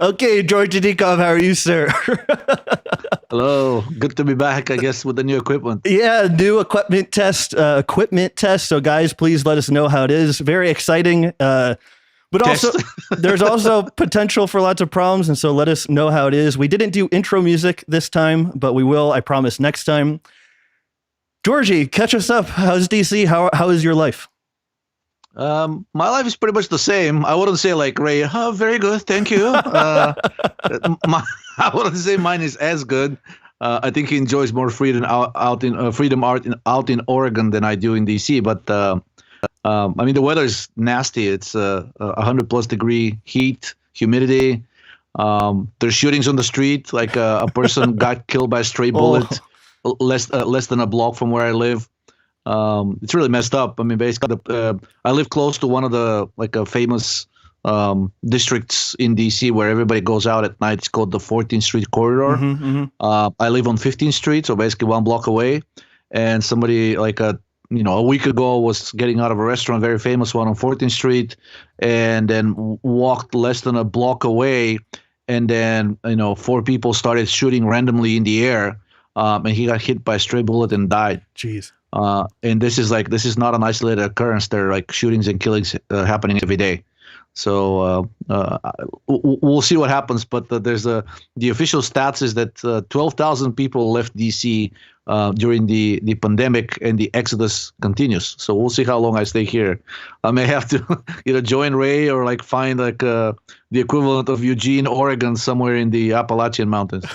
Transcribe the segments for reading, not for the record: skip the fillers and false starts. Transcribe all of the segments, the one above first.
Okay, Georgi Dikov, how are you, sir? Hello, good to be back, I guess, with the new equipment. Yeah, new equipment test. So guys, please let us know how it is. Very exciting. But also, Test. there's also potential for lots of problems, and so let us know how it is. We didn't do intro music this time, but we will, I promise, next time. Georgi, catch us up. How's DC? How is your life? My life is pretty much the same. I wouldn't say like Ray, oh, very good, thank you. I wouldn't say mine is as good. I think he enjoys more freedom out in freedom art out in Oregon than I do in DC. But I mean, the weather is nasty. It's 100+ degree heat, humidity. There's shootings on the street. Like a person got killed by a stray bullet less than a block from where I live. It's really messed up. I mean, basically, I live close to one of the famous districts in DC where everybody goes out at night. It's called the 14th Street Corridor. I live on 15th Street, so basically 1 block away. And somebody a week ago was getting out of a restaurant, very famous one on 14th Street, and then walked less than a block away, and then 4 people started shooting randomly in the air, and he got hit by a stray bullet and died. Jeez. And this is not an isolated occurrence. There are like shootings and killings happening every day. So we'll see what happens. But there's the official stats is that 12,000 people left DC during the pandemic, and the exodus continues. So we'll see how long I stay here. I may have to either join Ray or like find the equivalent of Eugene, Oregon, somewhere in the Appalachian Mountains.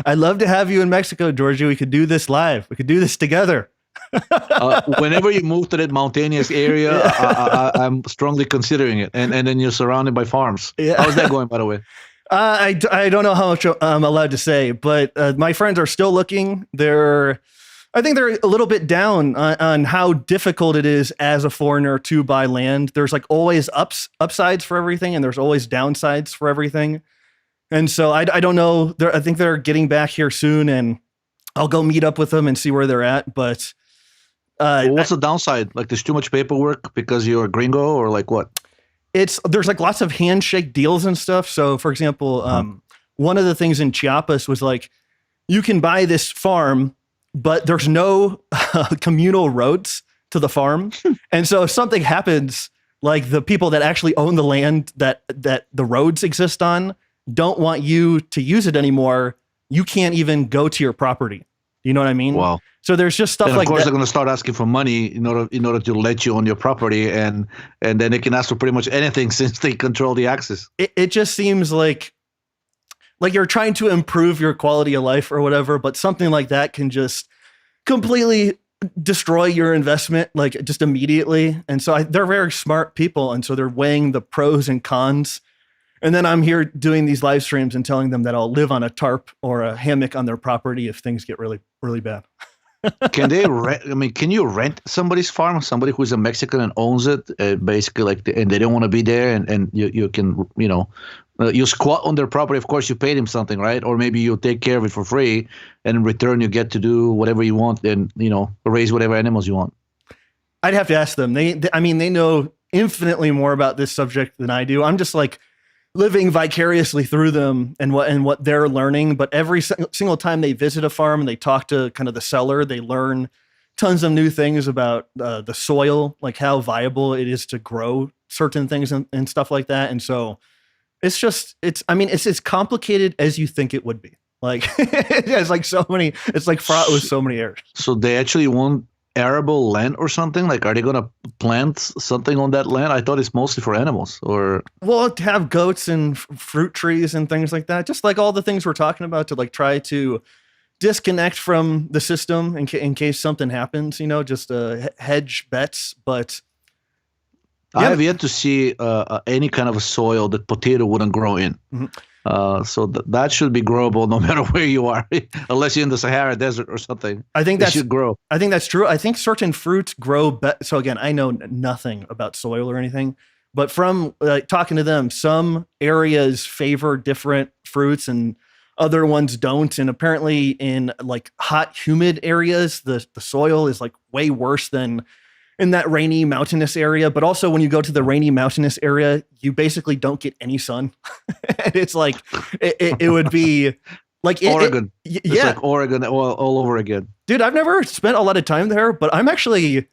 I'd love to have you in Mexico, Georgi. We could do this live. We could do this together. Whenever you move to that mountainous area, I'm strongly considering it. And then you're surrounded by farms. Yeah. How's that going, by the way? I don't know how much I'm allowed to say, but my friends are still looking. I think they're a little bit down on how difficult it is as a foreigner to buy land. There's like always upsides for everything, and there's always downsides for everything. And so I don't know. I think they're getting back here soon, and I'll go meet up with them and see where they're at. But what's the downside? Like there's too much paperwork because you're a gringo, or like what? There's like lots of handshake deals and stuff. So for example, one of the things in Chiapas was like, you can buy this farm, but there's no communal roads to the farm. And so if something happens, like the people that actually own the land that the roads exist on don't want you to use it anymore, you can't even go to your property. You know what I mean? Wow. So there's just stuff and like that. Of course, they're going to start asking for money in order to let you on your property, and then they can ask for pretty much anything since they control the access. It just seems like you're trying to improve your quality of life or whatever, but something like that can just completely destroy your investment, like just immediately. And so they're very smart people, and so they're weighing the pros and cons. And then I'm here doing these live streams and telling them that I'll live on a tarp or a hammock on their property if things get really, really bad. Can they rent? I mean, can you rent somebody's farm? Somebody who's a Mexican and owns it, basically, and they don't want to be there, and you can, you squat on their property. Of course, you paid him something, right? Or maybe you take care of it for free, and in return, you get to do whatever you want, and raise whatever animals you want. I'd have to ask them. They know infinitely more about this subject than I do. I'm just like living vicariously through them and what they're learning. But every single time they visit a farm and they talk to kind of the seller, they learn tons of new things about the soil, like how viable it is to grow certain things and stuff like that. And so it's as complicated as you think it would be. Like it's like it's like fraught with so many errors. So they actually want arable land or something? Like, are they going to plant something on that land? I thought it's mostly for animals, or to have goats and fruit trees and things like that. Just like all the things we're talking about, to like try to disconnect from the system in case something happens. Just hedge bets. But I have yet to see any kind of a soil that potato wouldn't grow in. Mm-hmm. So that should be growable no matter where you are, unless you're in the Sahara Desert or something. I think that should grow. I think that's true. I think certain fruits grow. So again, I know nothing about soil or anything, but from talking to them, some areas favor different fruits and other ones don't. And apparently in like hot, humid areas, the soil is like way worse than in that rainy mountainous area. But also when you go to the rainy mountainous area, you basically don't get any sun. And it's like, it would be like Oregon. yeah. It's like Oregon all over again. Dude, I've never spent a lot of time there, but I'm actually,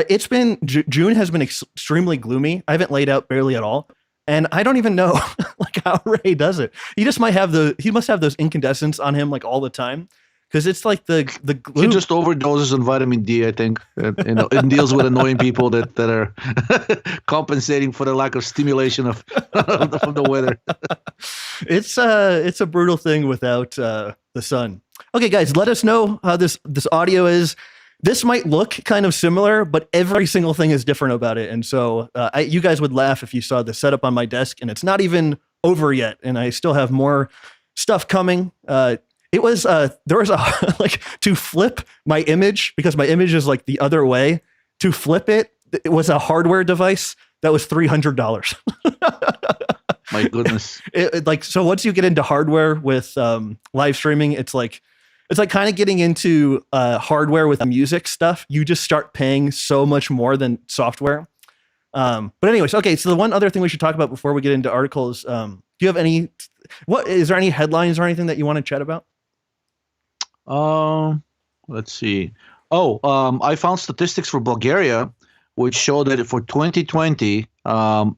it's been, June has been extremely gloomy. I haven't laid out barely at all. And I don't even know like how Ray does it. He must have those incandescents on him like all the time. Because it's like the glue. He just overdoses on vitamin D, I think. And deals with annoying people that are compensating for the lack of stimulation from the weather. It's a brutal thing without the sun. Okay, guys, let us know how this audio is. This might look kind of similar, but every single thing is different about it. And so you guys would laugh if you saw the setup on my desk, and it's not even over yet. And I still have more stuff coming. There was like to flip my image, because my image is like the other way. To flip it was a hardware device that was $300. My goodness. So once you get into hardware with live streaming, it's like kind of getting into hardware with music stuff. You just start paying so much more than software. But anyways, okay. So the one other thing we should talk about before we get into articles, do you have is there any headlines or anything that you want to chat about? Let's see. I found statistics for Bulgaria, which show that for 2020,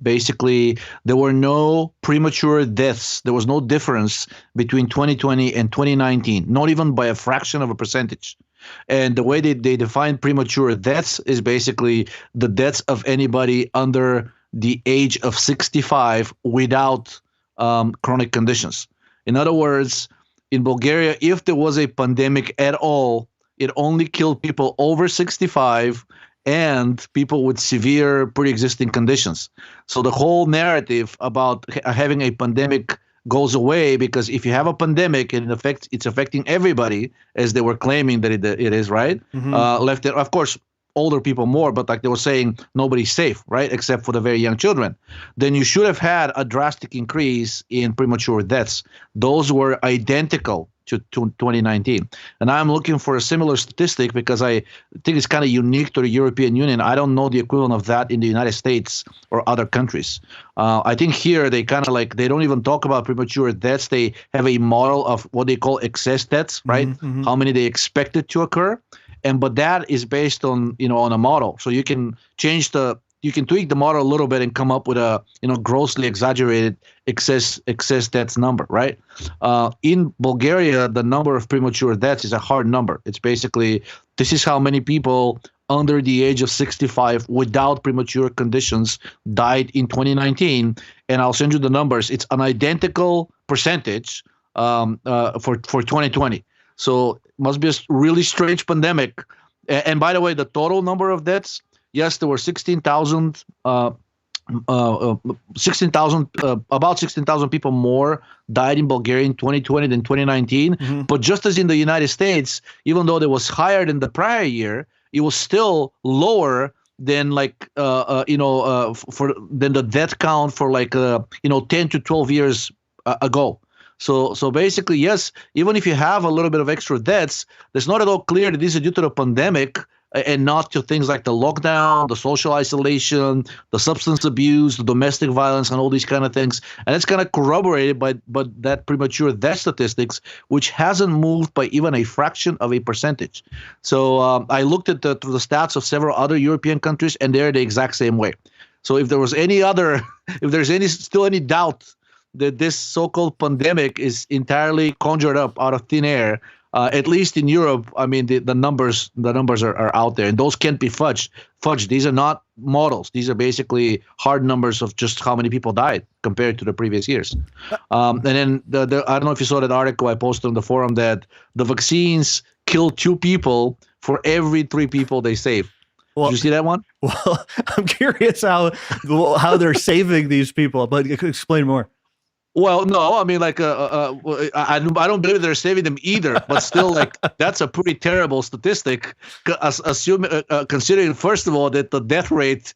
basically there were no premature deaths. There was no difference between 2020 and 2019, not even by a fraction of a percentage. And the way they define premature deaths is basically the deaths of anybody under the age of 65 without chronic conditions. In other words, in Bulgaria, if there was a pandemic at all, it only killed people over 65 and people with severe pre-existing conditions. So the whole narrative about having a pandemic goes away, because if you have a pandemic and it's affecting everybody, as they were claiming that it is, right? Mm-hmm. Of course, older people more, but like they were saying, nobody's safe, right? Except for the very young children. Then you should have had a drastic increase in premature deaths. Those were identical to 2019. And I'm looking for a similar statistic because I think it's kind of unique to the European Union. I don't know the equivalent of that in the United States or other countries. I think here they kind of they don't even talk about premature deaths. They have a model of what they call excess deaths, right? Mm-hmm. How many they expect it to occur. But that is based on a model. So you can tweak the model a little bit and come up with a grossly exaggerated excess deaths number, right? In Bulgaria, the number of premature deaths is a hard number. It's basically, this is how many people under the age of 65 without premature conditions died in 2019. And I'll send you the numbers. It's an identical percentage for 2020. So must be a really strange pandemic. And by the way, the total number of deaths, yes, there were 16,000 about 16,000 people more died in Bulgaria in 2020 than 2019. Mm-hmm. But just as in the United States, even though it was higher than the prior year, it was still lower than than the death count for 10 to 12 years ago. So basically, yes, even if you have a little bit of extra deaths, it's not at all clear that this is due to the pandemic and not to things like the lockdown, the social isolation, the substance abuse, the domestic violence, and all these kind of things. And it's kind of corroborated by that premature death statistics, which hasn't moved by even a fraction of a percentage. So I looked at the stats of several other European countries, and they're the exact same way. So if there was if there's still any doubt that this so-called pandemic is entirely conjured up out of thin air, at least in Europe, I mean, the numbers are out there, and those can't be fudged. These are not models. These are basically hard numbers of just how many people died compared to the previous years. And then I don't know if you saw that article I posted on the forum that the vaccines kill 2 people for every 3 people they save. Well, did you see that one? Well, I'm curious how they're saving these people, but explain more. Well, no, I mean, like, I don't believe they're saving them either, but still, like, that's a pretty terrible statistic, considering, first of all, that the death rate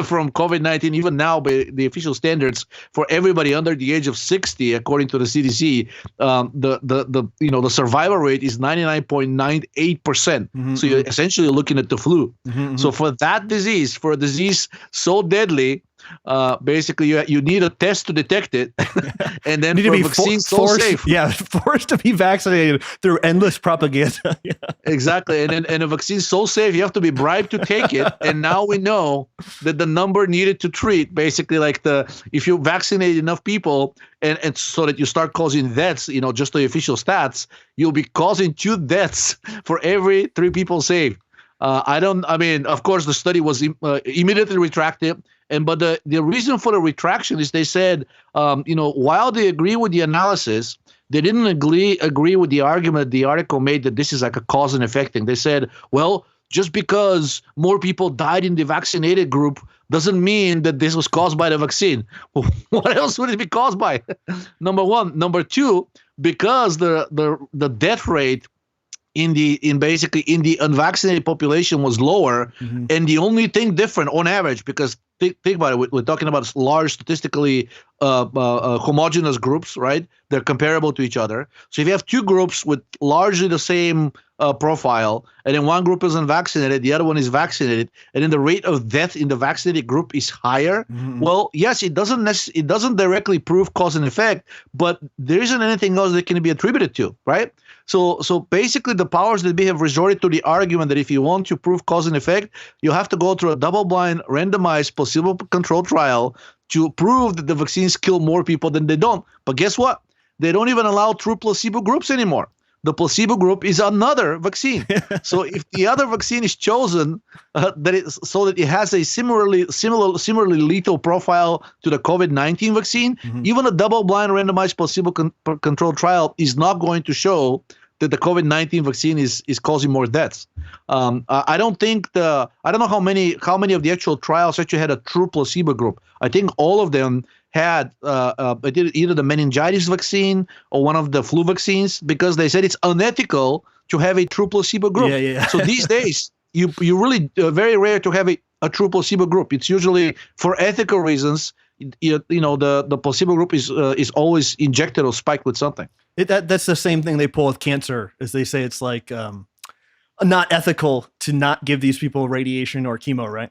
from COVID-19, even now by the official standards for everybody under the age of 60, according to the CDC, the survival rate is 99.98%. So you're essentially looking at the flu. So for that disease, for a disease so deadly, basically you need a test to detect it, and then for a vaccine so safe. Yeah, forced to be vaccinated through endless propaganda. Yeah. Exactly, and a vaccine so safe, you have to be bribed to take it. And now we know that the number needed to treat, basically, like if you vaccinate enough people, and so that you start causing deaths, just the official stats, you'll be causing 2 deaths for every 3 people saved. Of course, the study was immediately retracted. But the reason for the retraction is they said, while they agree with the analysis, they didn't agree with the argument the article made that this is like a cause and effect thing. They said, well, just because more people died in the vaccinated group doesn't mean that this was caused by the vaccine. Well, what else would it be caused by? Number one. Number two, because the death rate in the unvaccinated population was lower, and the only thing different on average, because think about it, we're talking about large statistically homogeneous groups, right? They're comparable to each other. So if you have 2 groups with largely the same profile, and then one group is unvaccinated, the other one is vaccinated, and then the rate of death in the vaccinated group is higher. Well, yes, it doesn't directly prove cause and effect, but there isn't anything else that can be attributed to, right? So basically, the powers that be have resorted to the argument that if you want to prove cause and effect, you have to go through a double-blind, randomized, placebo-controlled trial to prove that the vaccines kill more people than they don't. But guess what? They don't even allow true placebo groups anymore. The placebo group is another vaccine. So if the other vaccine is chosen, so that it has a similarly lethal profile to the COVID-19 vaccine, even a double-blind randomized placebo-controlled trial is not going to show that the COVID-19 vaccine is causing more deaths. I don't know how many of the actual trials actually had a true placebo group. I think all of them had either the meningitis vaccine or one of the flu vaccines, because they said it's unethical to have a true placebo group. Yeah. So these days, you really very rare to have a true placebo group. It's usually for ethical reasons. The placebo group is always injected or spiked with something. That's the same thing they pull with cancer, is they say it's like not ethical to not give these people radiation or chemo, right?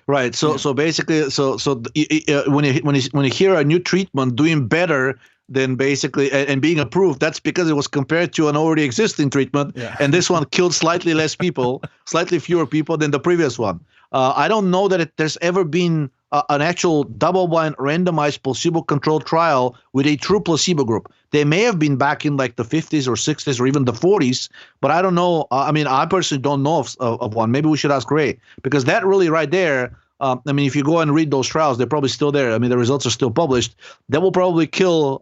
Right. So basically, when you hear a new treatment doing better than basically and being approved, that's because it was compared to an already existing treatment, and this one killed slightly less people, slightly fewer people than the previous one. I don't know that there's ever been an actual double-blind, randomized, placebo-controlled trial with a true placebo group. They may have been back in like the 50s or 60s or even the 40s, but I don't know. I personally don't know of one. Maybe we should ask Ray, because that really right there, if you go and read those trials, they're probably still there. The results are still published. That will probably kill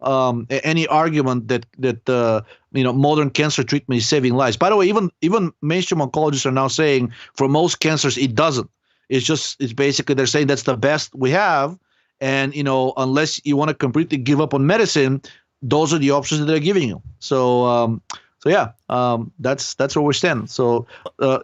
any argument that modern cancer treatment is saving lives. By the way, even mainstream oncologists are now saying for most cancers it doesn't. It's basically they're saying that's the best we have, and unless you want to completely give up on medicine, those are the options that they're giving you. So that's where we stand. So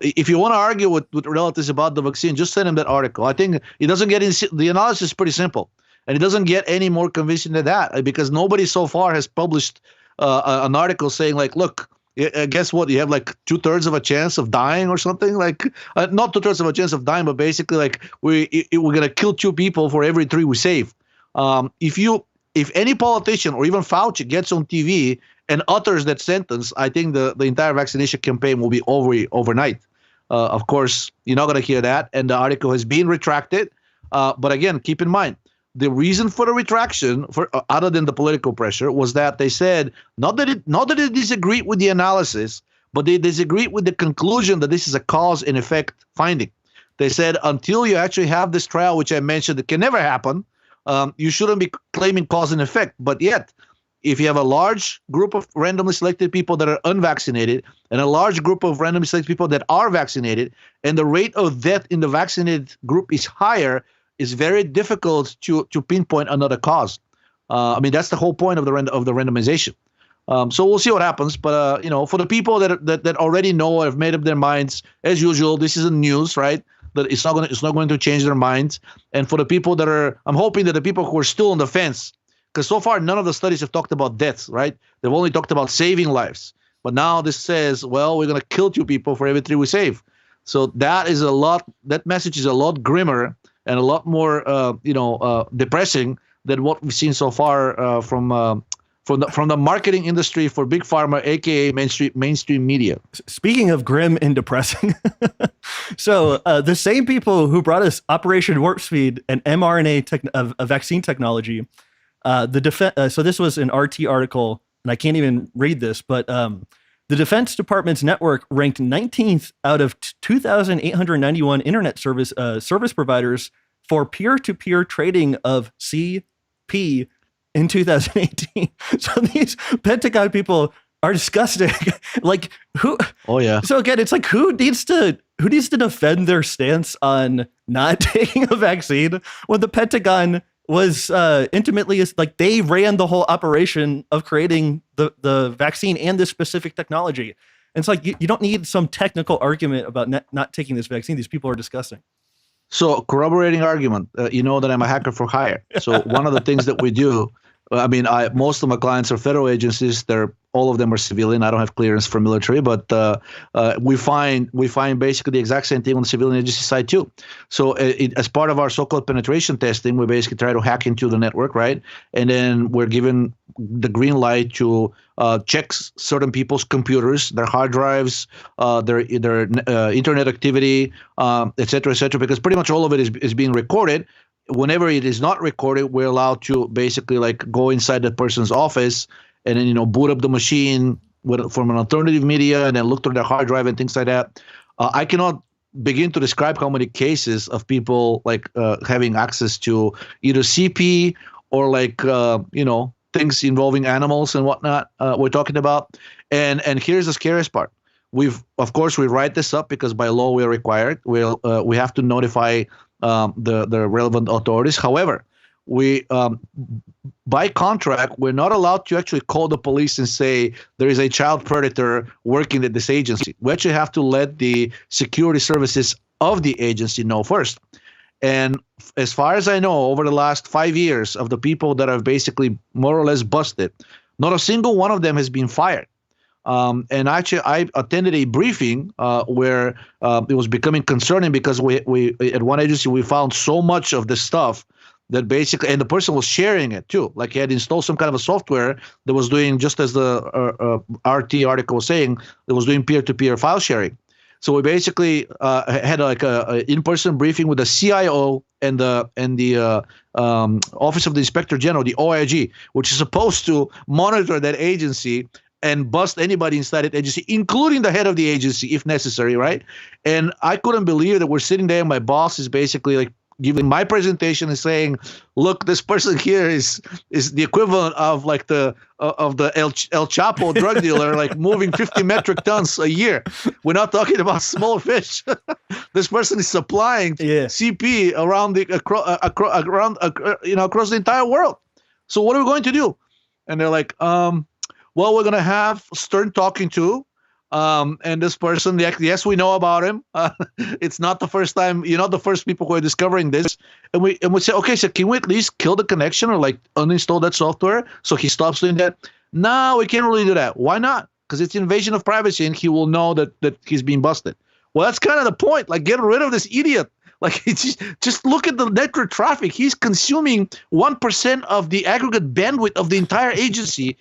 if you want to argue with relatives about the vaccine, just send them that article. I think it doesn't get the analysis is pretty simple, and it doesn't get any more convincing than that, because nobody so far has published an article saying like, look, guess what? You have like 2/3 of a chance of dying or something, like not 2/3 of a chance of dying, but basically like we're going to kill 2 people for every 3 we save. If any politician or even Fauci gets on TV and utters that sentence, I think the entire vaccination campaign will be over overnight. Of course, you're not going to hear that, and the article has been retracted. But again, keep in mind, the reason for the retraction, other than the political pressure, was that they said not that they disagreed with the analysis, but they disagreed with the conclusion that this is a cause and effect finding. They said until you actually have this trial, which I mentioned, that can never happen, you shouldn't be claiming cause and effect. But yet, if you have a large group of randomly selected people that are unvaccinated and a large group of randomly selected people that are vaccinated, and the rate of death in the vaccinated group is higher, it's very difficult to pinpoint another cause. I mean, that's the whole point of the randomization. So we'll see what happens. But for the people that already know or have made up their minds, as usual, this isn't news, right? That it's not going to change their minds. And for the people I'm hoping that the people who are still on the fence, because so far none of the studies have talked about deaths, right? They've only talked about saving lives. But now this says, well, we're going to kill 2 people for every 3 we save. So that message is a lot grimmer and a lot more, depressing than what we've seen so far from the marketing industry for big pharma, aka mainstream media. Speaking of grim and depressing, so the same people who brought us Operation Warp Speed and mRNA vaccine technology, so this was an RT article, and I can't even read this, but the Defense Department's network ranked 19th out of 2,891 internet service providers for peer-to-peer trading of CP in 2018. So these Pentagon people are disgusting. Like who? Oh yeah. So again, it's like who needs to defend their stance on not taking a vaccine when the Pentagon was intimately, like, they ran the whole operation of creating the vaccine and this specific technology. And it's like you don't need some technical argument about not taking this vaccine. These people are disgusting. So corroborating argument, you know that I'm a hacker for hire. So one of the things that we do, I mean, most of my clients are federal agencies. All of them are civilian. I don't have clearance for military, but we find basically the exact same thing on the civilian agency side too. So as part of our so-called penetration testing, we basically try to hack into the network, right? And then we're given the green light to check certain people's computers, their hard drives, their internet activity, et cetera, because pretty much all of it is being recorded. Whenever it is not recorded, we're allowed to basically like go inside the person's office and then, boot up the machine from an alternative media and then look through their hard drive and things like that. I cannot begin to describe how many cases of people like having access to either CP or like, things involving animals and whatnot we're talking about. And here's the scariest part. We write this up because by law we're required. We have to notify the relevant authorities. However, we by contract, we're not allowed to actually call the police and say there is a child predator working at this agency. We actually have to let the security services of the agency know first. And as far as I know, over the last 5 years of the people that have basically more or less busted, not a single one of them has been fired. And actually, I attended a briefing where it was becoming concerning because we at one agency, we found so much of this stuff that basically, and the person was sharing it too. Like he had installed some kind of a software that was doing, just as the RT article was saying, that was doing peer-to-peer file sharing. So we basically had like a in-person briefing with the CIO and the Office of the Inspector General, the OIG, which is supposed to monitor that agency and bust anybody inside that agency, including the head of the agency, if necessary, right? And I couldn't believe that we're sitting there and my boss is basically like giving my presentation and saying, look, this person here is the equivalent of like the El Chapo drug dealer, like moving 50 metric tons a year. We're not talking about small fish. This person is supplying CP around across the entire world. So what are we going to do? And they're like, well, we're going to have stern talking to. And this person, yes, we know about him. It's not the first time, you're not the first people who are discovering this. And we say, okay, so can we at least kill the connection or like uninstall that software so he stops doing that? No, we can't really do that. Why not? Because it's invasion of privacy and he will know that he's being busted. Well, that's kind of the point. Like, get rid of this idiot. Like, just look at the network traffic. He's consuming 1% of the aggregate bandwidth of the entire agency,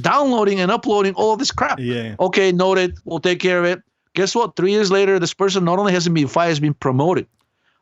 downloading and uploading all of this crap. Yeah. Okay, noted. We'll take care of it. Guess what? 3 years later, this person not only hasn't been fired, has been promoted.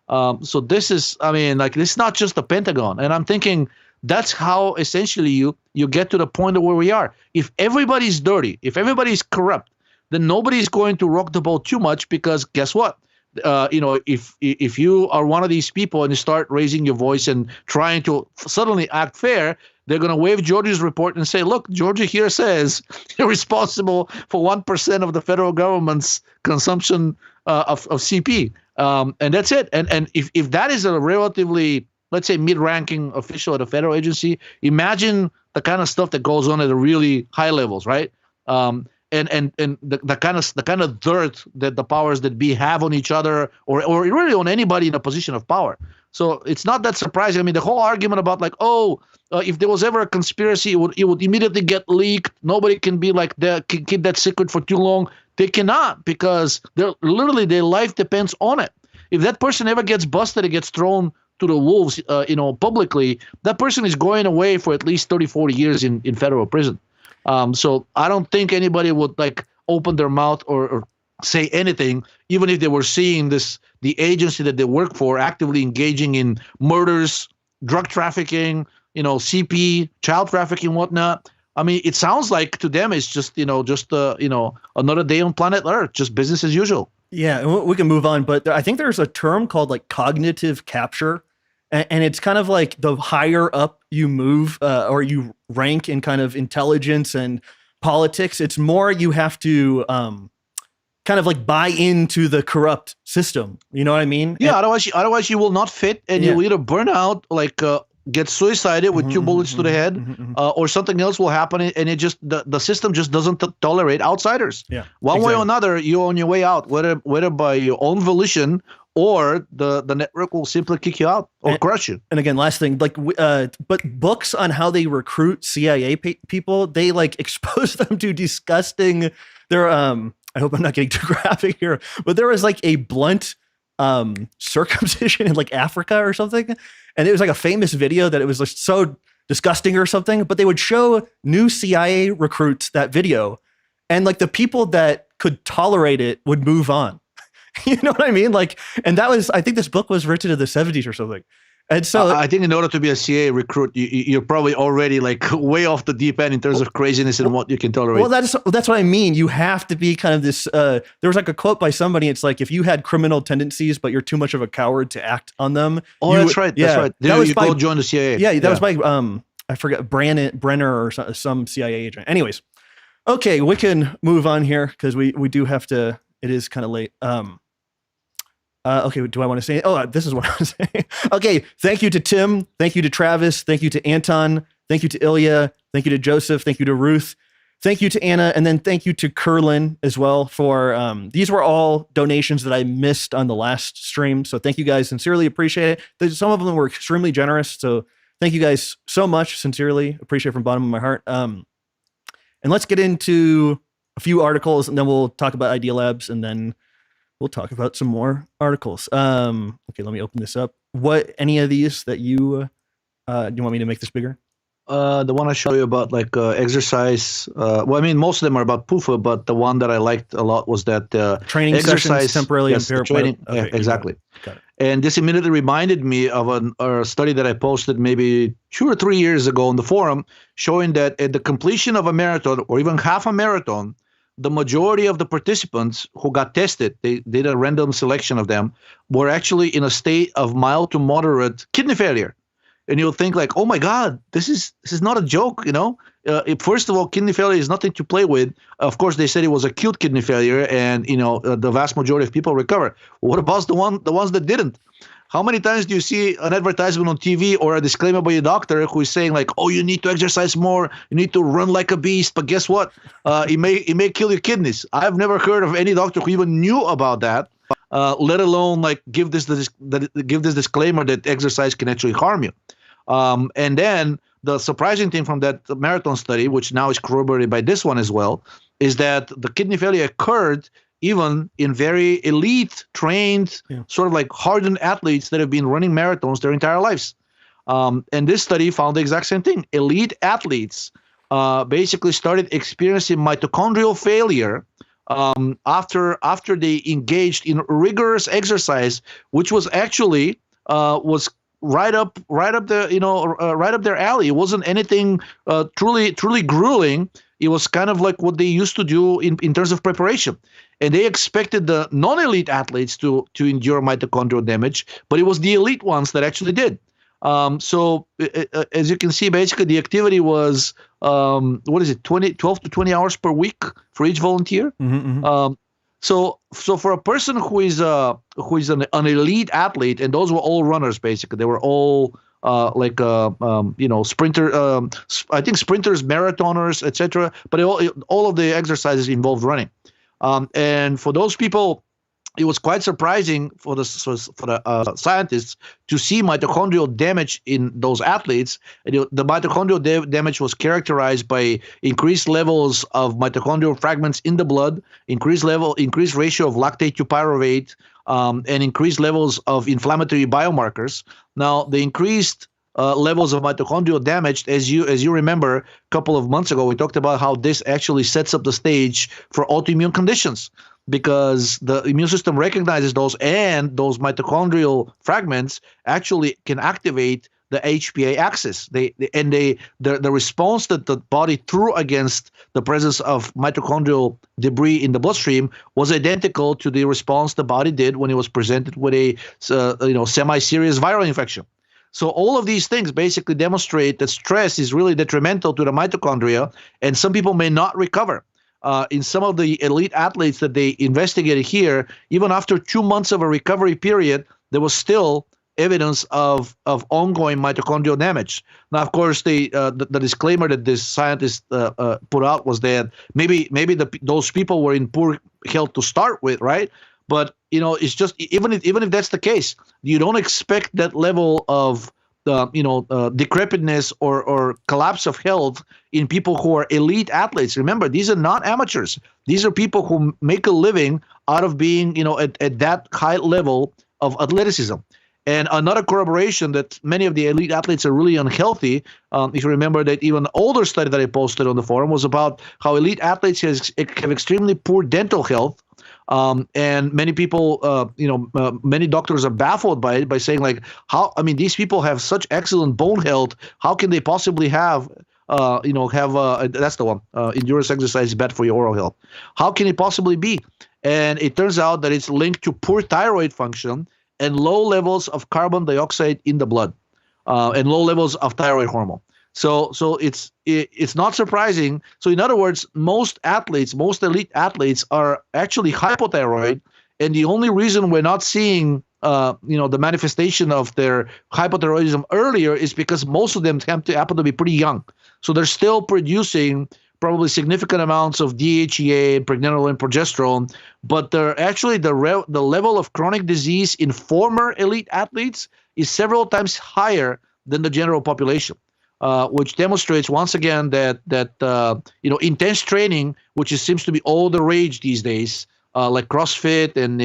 So this is, I mean, like, this is not just the Pentagon. And I'm thinking that's how essentially you get to the point of where we are. If everybody's dirty, if everybody's corrupt, then nobody's going to rock the boat too much because guess what? If you are one of these people and you start raising your voice and trying to suddenly act fair, they're going to waive Georgi's report and say, look, Georgi here says you're responsible for 1% of the federal government's consumption of CP. And that's it. And if that is a relatively let's say, mid-ranking official at a federal agency, imagine the kind of stuff that goes on at the really high levels, right? And the kind of dirt that the powers that be have on each other, or really on anybody in a position of power. So it's not that surprising. I mean, the whole argument about like, if there was ever a conspiracy, it would immediately get leaked. Nobody can be like that, can keep that secret for too long. They cannot, because they're literally, their life depends on it. If that person ever gets busted and gets thrown to the wolves, publicly, that person is going away for at least 30, 40 years in federal prison. So I don't think anybody would like open their mouth or say anything, even if they were seeing the agency that they work for actively engaging in murders, drug trafficking, CP, child trafficking, whatnot. I mean, it sounds like to them it's just another day on planet Earth, just business as usual. Yeah, we can move on, but I think there's a term called like cognitive capture, and it's kind of like the higher up you move or you rank in kind of intelligence and politics, it's more you have to kind of like buy into the corrupt system. You know what I mean? Yeah. Otherwise you will not fit, and you'll either burn out, like get suicided with two bullets to the head, or something else will happen, and it just the system just doesn't tolerate outsiders. Yeah. One way or another, you're on your way out, whether by your own volition or the network will simply kick you out or crush you. And again, last thing, like, but books on how they recruit CIA people, they like expose them to disgusting. I hope I'm not getting too graphic here, but there was like a blunt circumcision in like Africa or something, and it was like a famous video that it was just so disgusting or something. But they would show new CIA recruits that video, and like the people that could tolerate it would move on. You know what I mean? Like, and that was, I think this book was written in the 70s or something. And so I think in order to be a CIA recruit, you're probably already like way off the deep end in terms of craziness and what you can tolerate. Well, that's what I mean. You have to be kind of this, there was like a quote by somebody. It's like, if you had criminal tendencies, but you're too much of a coward to act on them. That's right. Yeah, that's right. That was go join the CIA. Yeah. That was by, I forget, Brenner or some CIA agent. Anyways. Okay. We can move on here because we do have to, it is kind of late. Okay, do I want to say it? Oh, this is what I was saying. Okay, thank you to Tim. Thank you to Travis. Thank you to Anton. Thank you to Ilya. Thank you to Joseph. Thank you to Ruth. Thank you to Anna. And then thank you to Curlin as well for, these were all donations that I missed on the last stream. So thank you guys. Sincerely appreciate it. Some of them were extremely generous. So thank you guys so much. Sincerely appreciate it from the bottom of my heart. And let's get into a few articles, and then we'll talk about Idealabs, and then we'll talk about some more articles. Okay, let me open this up. Any of these that you want me to make this bigger? The one I show you about like exercise. Well, I mean, most of them are about PUFA, but the one that I liked a lot was that training exercise sessions temporarily impair training. Okay, Yeah, exactly. Got it. And this immediately reminded me of a study that I posted maybe 2 or 3 years ago on the forum, showing that at the completion of a marathon or even half a marathon, the majority of the participants who got tested, they did a random selection of them, were actually in a state of mild to moderate kidney failure. And you'll think like, oh my God, this is not a joke, First of all, kidney failure is nothing to play with. Of course, they said it was acute kidney failure, and the vast majority of people recover. What about the ones that didn't? How many times do you see an advertisement on TV or a disclaimer by a doctor who is saying like, oh, you need to exercise more, you need to run like a beast, but guess what? It may kill your kidneys. I've never heard of any doctor who even knew about that, let alone like give this disclaimer that exercise can actually harm you. And then the surprising thing from that marathon study, which now is corroborated by this one as well, is that the kidney failure occurred even in very elite, trained, sort of like hardened athletes that have been running marathons their entire lives. And this study found the exact same thing. Elite athletes basically started experiencing mitochondrial failure after they engaged in rigorous exercise, which was actually was right up their alley. It wasn't anything truly grueling. It was kind of like what they used to do in terms of preparation. And they expected the non-elite athletes to endure mitochondrial damage, but it was the elite ones that actually did. So as you can see, basically the activity was, 12 to 20 hours per week for each volunteer. So for a person who is an elite athlete, and those were all runners basically. They were all sprinter. I think sprinters, marathoners, etc. But all of the exercises involved running. And for those people, it was quite surprising for the scientists to see mitochondrial damage in those athletes. The mitochondrial damage was characterized by increased levels of mitochondrial fragments in the blood, increased ratio of lactate to pyruvate, and increased levels of inflammatory biomarkers. Now, the increased levels of mitochondrial damage, as you remember, a couple of months ago, we talked about how this actually sets up the stage for autoimmune conditions, because the immune system recognizes those, and those mitochondrial fragments actually can activate the HPA axis. The response that the body threw against the presence of mitochondrial debris in the bloodstream was identical to the response the body did when it was presented with a semi-serious viral infection. So all of these things basically demonstrate that stress is really detrimental to the mitochondria, and some people may not recover. In some of the elite athletes that they investigated here, even after 2 months of a recovery period, there was still evidence of ongoing mitochondrial damage. Now, of course, the disclaimer that this scientist put out was that maybe those people were in poor health to start with, right? But it's just even if that's the case, you don't expect that level of decrepitness or collapse of health in people who are elite athletes. Remember, these are not amateurs. These are people who make a living out of being, at that high level of athleticism. And another corroboration that many of the elite athletes are really unhealthy, if you remember that even older study that I posted on the forum was about how elite athletes have extremely poor dental health. And many people, many doctors are baffled by it, by saying these people have such excellent bone health. How can they possibly have that's the one, endurance exercise is bad for your oral health. How can it possibly be? And it turns out that it's linked to poor thyroid function and low levels of carbon dioxide in the blood, and low levels of thyroid hormone. So it's not surprising. So in other words, most elite athletes are actually hypothyroid, and the only reason we're not seeing the manifestation of their hypothyroidism earlier is because most of them happen to be pretty young. So they're still producing probably significant amounts of DHEA, pregnenolone, and progesterone, but they're actually the level of chronic disease in former elite athletes is several times higher than the general population. Which demonstrates once again that intense training, which seems to be all the rage these days, like CrossFit and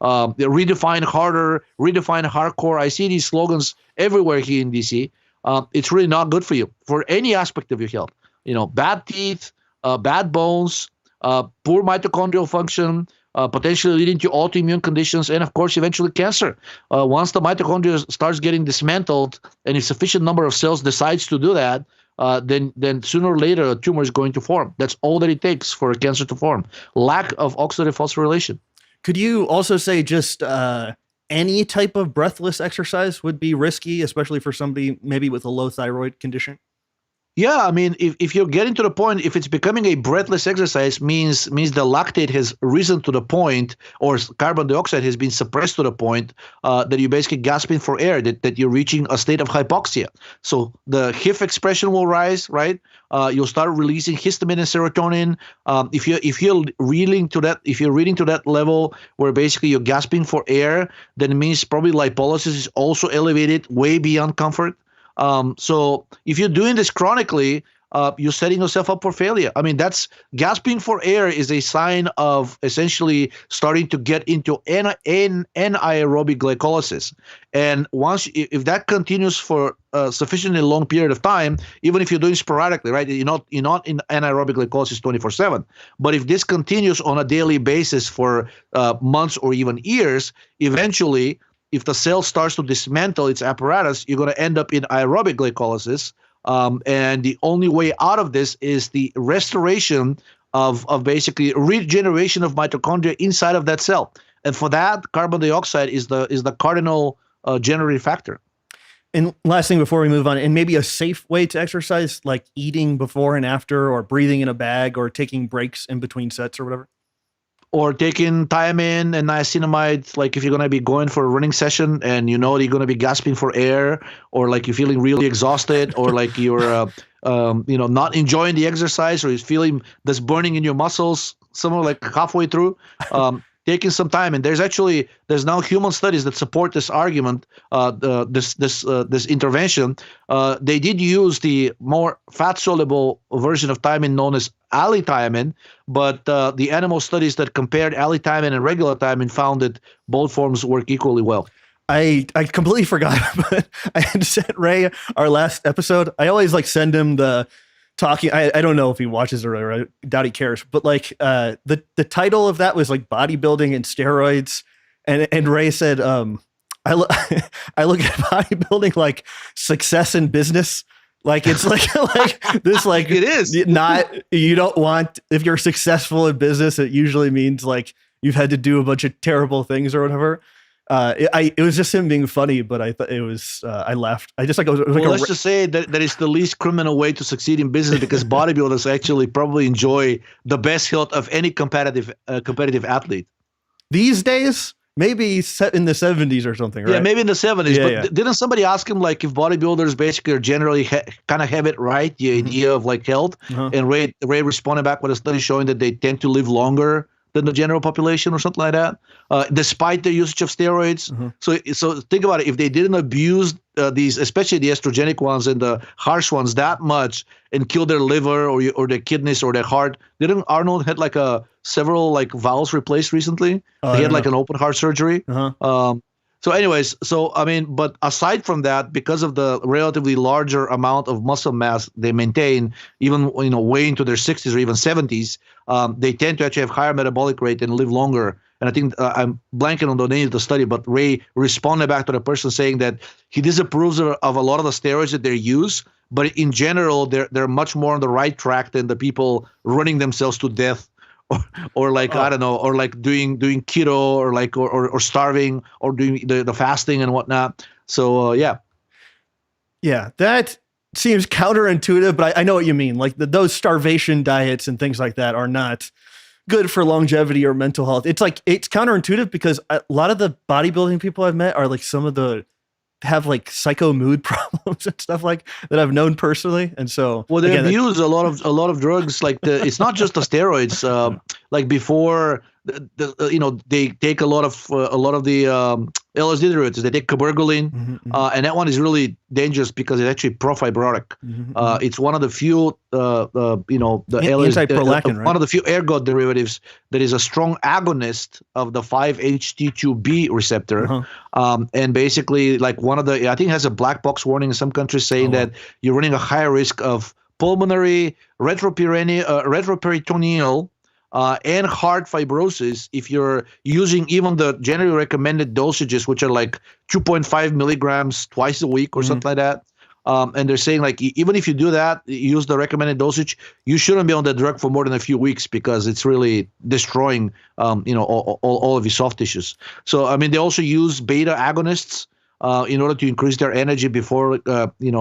redefine harder, redefine hardcore. I see these slogans everywhere here in DC. It's really not good for you for any aspect of your health. Bad teeth, bad bones, poor mitochondrial function, potentially leading to autoimmune conditions, and of course, eventually cancer. Once the mitochondria starts getting dismantled, and a sufficient number of cells decides to do that, then sooner or later a tumor is going to form. That's all that it takes for a cancer to form. Lack of oxidative phosphorylation. Could you also say just any type of breathless exercise would be risky, especially for somebody maybe with a low thyroid condition? Yeah, I mean, if you're getting to the point, if it's becoming a breathless exercise, means the lactate has risen to the point, or carbon dioxide has been suppressed to the point that you're basically gasping for air, that you're reaching a state of hypoxia. So the HIF expression will rise, right? You'll start releasing histamine and serotonin. If you're reading to that level where basically you're gasping for air, then it means probably lipolysis is also elevated way beyond comfort. So if you're doing this chronically, you're setting yourself up for failure. I mean, that's gasping for air is a sign of essentially starting to get into anaerobic glycolysis. And if that continues for a sufficiently long period of time, even if you're doing sporadically, right, you're not in anaerobic glycolysis 24/7. But if this continues on a daily basis for months or even years, eventually, if the cell starts to dismantle its apparatus, you're going to end up in aerobic glycolysis. And the only way out of this is the restoration of basically regeneration of mitochondria inside of that cell. And for that, carbon dioxide is the cardinal generating factor. And last thing before we move on, and maybe a safe way to exercise, like eating before and after, or breathing in a bag, or taking breaks in between sets or whatever. or taking thiamine and niacinamide, like if you're going to be going for a running session and you know you're going to be gasping for air, or like you're feeling really exhausted, or like you're not enjoying the exercise, or you're feeling this burning in your muscles somewhere like halfway through, taking some time. And there's now human studies that support this argument, this intervention. They did use the more fat soluble version of thiamine known as allithiamine, but the animal studies that compared allithiamine and regular thiamine found that both forms work equally well. I completely forgot, but I had sent Ray our last episode. I always like send him the talking. I don't know if he watches it or I doubt he cares, but like the title of that was like bodybuilding and steroids, and Ray said I look at bodybuilding like success in business. Like it's like this, like it is not, you don't want, if you're successful in business, it usually means like you've had to do a bunch of terrible things or whatever. It was just him being funny, but I thought it was, I laughed. I just like, it was like let's just say that it's the least criminal way to succeed in business, because bodybuilders actually probably enjoy the best health of any competitive athlete these days. Maybe set in the 70s or something, right? Yeah, maybe in the 70s. Yeah, but didn't somebody ask him like if bodybuilders basically are generally kind of have it right, the idea of like health? And Ray responded back with a study showing that they tend to live longer than the general population or something like that, despite their usage of steroids. So think about it. If they didn't abuse these, especially the estrogenic ones and the harsh ones, that much and kill their liver or their kidneys or their heart, didn't Arnold had like several like valves replaced recently? He had like an open heart surgery. So anyways, but aside from that, because of the relatively larger amount of muscle mass they maintain, even way into their 60s or even 70s, they tend to actually have higher metabolic rate and live longer. And I think I'm blanking on the name of the study, but Ray responded back to the person saying that he disapproves of a lot of the steroids that they use, but in general, they're much more on the right track than the people running themselves to death. Or like I don't know, or like doing keto, or like or starving, or doing the fasting and whatnot. So yeah, that seems counterintuitive, but I know what you mean. Like those starvation diets and things like that are not good for longevity or mental health. It's like it's counterintuitive because a lot of the bodybuilding people I've met are like some of the have like psycho mood problems and stuff like that I've known personally. And so, well, they abuse a lot of drugs. Like it's not just the steroids. Like before, they take a lot of the LSD derivatives. They take cabergoline, and that one is really dangerous because it's actually pro-fibrotic. It's one of the few, anti-prolactin, right? One of the few ergot derivatives that is a strong agonist of the 5-HT2B receptor. And basically, like one of the, I think it has a black box warning in some countries saying that you're running a higher risk of pulmonary retroperitoneal and heart fibrosis if you're using even the generally recommended dosages, which are like 2.5 milligrams twice a week or something like that. And they're saying like even if you do that, use the recommended dosage, you shouldn't be on the drug for more than a few weeks because it's really destroying all of your soft tissues. So I mean, they also use beta agonists in order to increase their energy before doing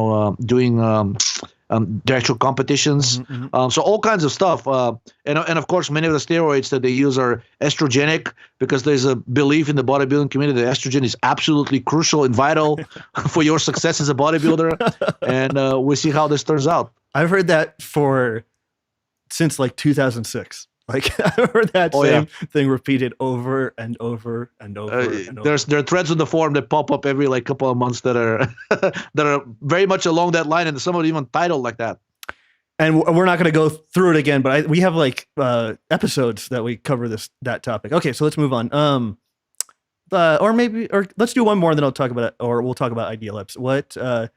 the actual competitions. So all kinds of stuff. And of course, many of the steroids that they use are estrogenic because there's a belief in the bodybuilding community that estrogen is absolutely crucial and vital for your success as a bodybuilder. And we'll see how this turns out. I've heard that since like 2006. Like I've heard that same thing repeated over and over and over. And over. There are threads on the forum that pop up every like couple of months that are that are very much along that line, and some are even titled like that. And we're not going to go through it again, but we have like episodes that we cover that topic. Okay, so let's move on. Or let's do one more, and then I'll talk about it, or we'll talk about Idealabs. What? I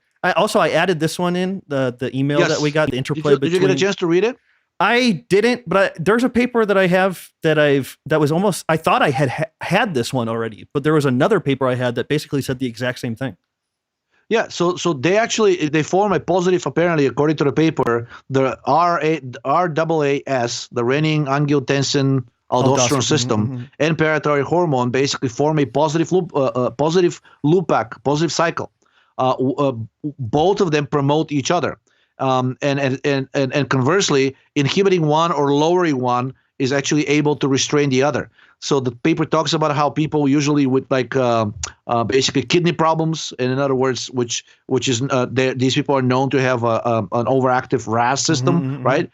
added this one in the email that we got. The interplay. Did you get a chance to read it? I didn't, but there's a paper that I have that was almost, I thought I had this one already, but there was another paper I had that basically said the exact same thing. Yeah, so they form a positive, apparently, according to the paper, the RAAS, the renin-angiotensin-aldosterone system, and parathyroid hormone basically form a positive loopback, positive cycle. Both of them promote each other. And conversely, inhibiting one or lowering one is actually able to restrain the other. So the paper talks about how people usually with like basically kidney problems, and in other words, which is these people are known to have an overactive RAS system, right?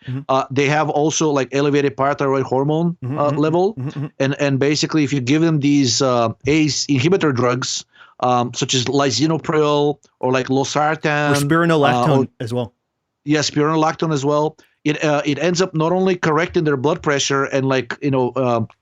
They have also like elevated parathyroid hormone level, and basically if you give them these ACE inhibitor drugs, such as lisinopril or like losartan, or spironolactone as well. Yes, spironolactone as well. It ends up not only correcting their blood pressure and like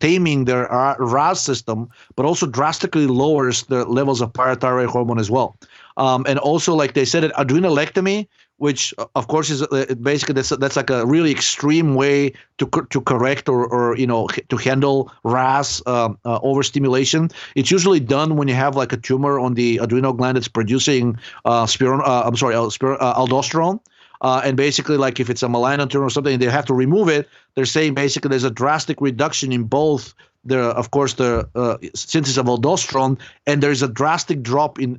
taming their RAS system, but also drastically lowers the levels of parathyroid hormone as well. And also, like they said, adrenalectomy, which of course is basically that's like a really extreme way to correct or to handle RAS overstimulation. It's usually done when you have like a tumor on the adrenal gland that's producing aldosterone. And basically, like if it's a malignant tumor or something, they have to remove it. They're saying basically there's a drastic reduction in both the synthesis of aldosterone, and there's a drastic drop in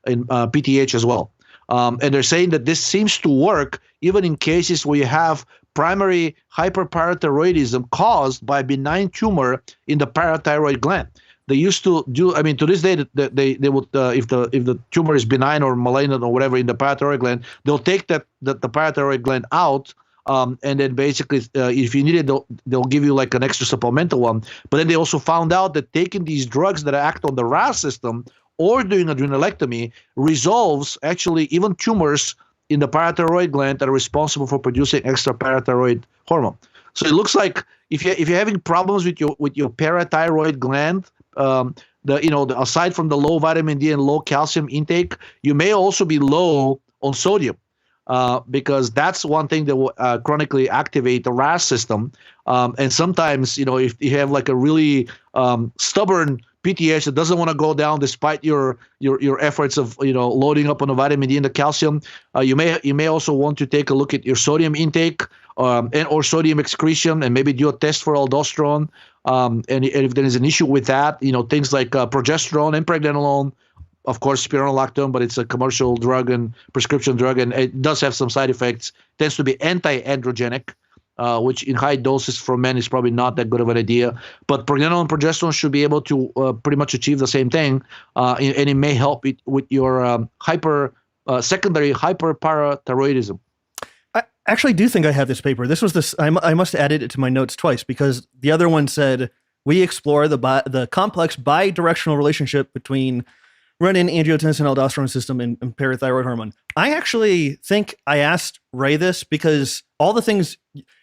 PTH as well. And they're saying that this seems to work even in cases where you have primary hyperparathyroidism caused by a benign tumor in the parathyroid gland. They used to do, to this day, they would, if the tumor is benign or malignant or whatever in the parathyroid gland, they'll take the parathyroid gland out, and then basically, if you need it, they'll give you like an extra supplemental one. But then they also found out that taking these drugs that act on the RAS system or doing adrenalectomy resolves actually even tumors in the parathyroid gland that are responsible for producing extra parathyroid hormone. So it looks like if you're having problems with your parathyroid gland, aside from the low vitamin D and low calcium intake, you may also be low on sodium, because that's one thing that will chronically activate the RAS system. And sometimes, if you have like a really stubborn PTH that doesn't want to go down despite your efforts of loading up on the vitamin D and the calcium, you may also want to take a look at your sodium intake and or sodium excretion, and maybe do a test for aldosterone. And if there is an issue with that, things like progesterone and pregnenolone, of course spironolactone, but it's a commercial drug and prescription drug, and it does have some side effects. Tends to be anti-androgenic, which in high doses for men is probably not that good of an idea. But pregnenolone and progesterone should be able to pretty much achieve the same thing, and it may help with your secondary hyperparathyroidism. I actually do think I have this paper. This was this. I must have added it to my notes twice, because the other one said we explore the complex bidirectional relationship between renin-angiotensin-aldosterone system and parathyroid hormone. I actually think I asked Ray this because all the things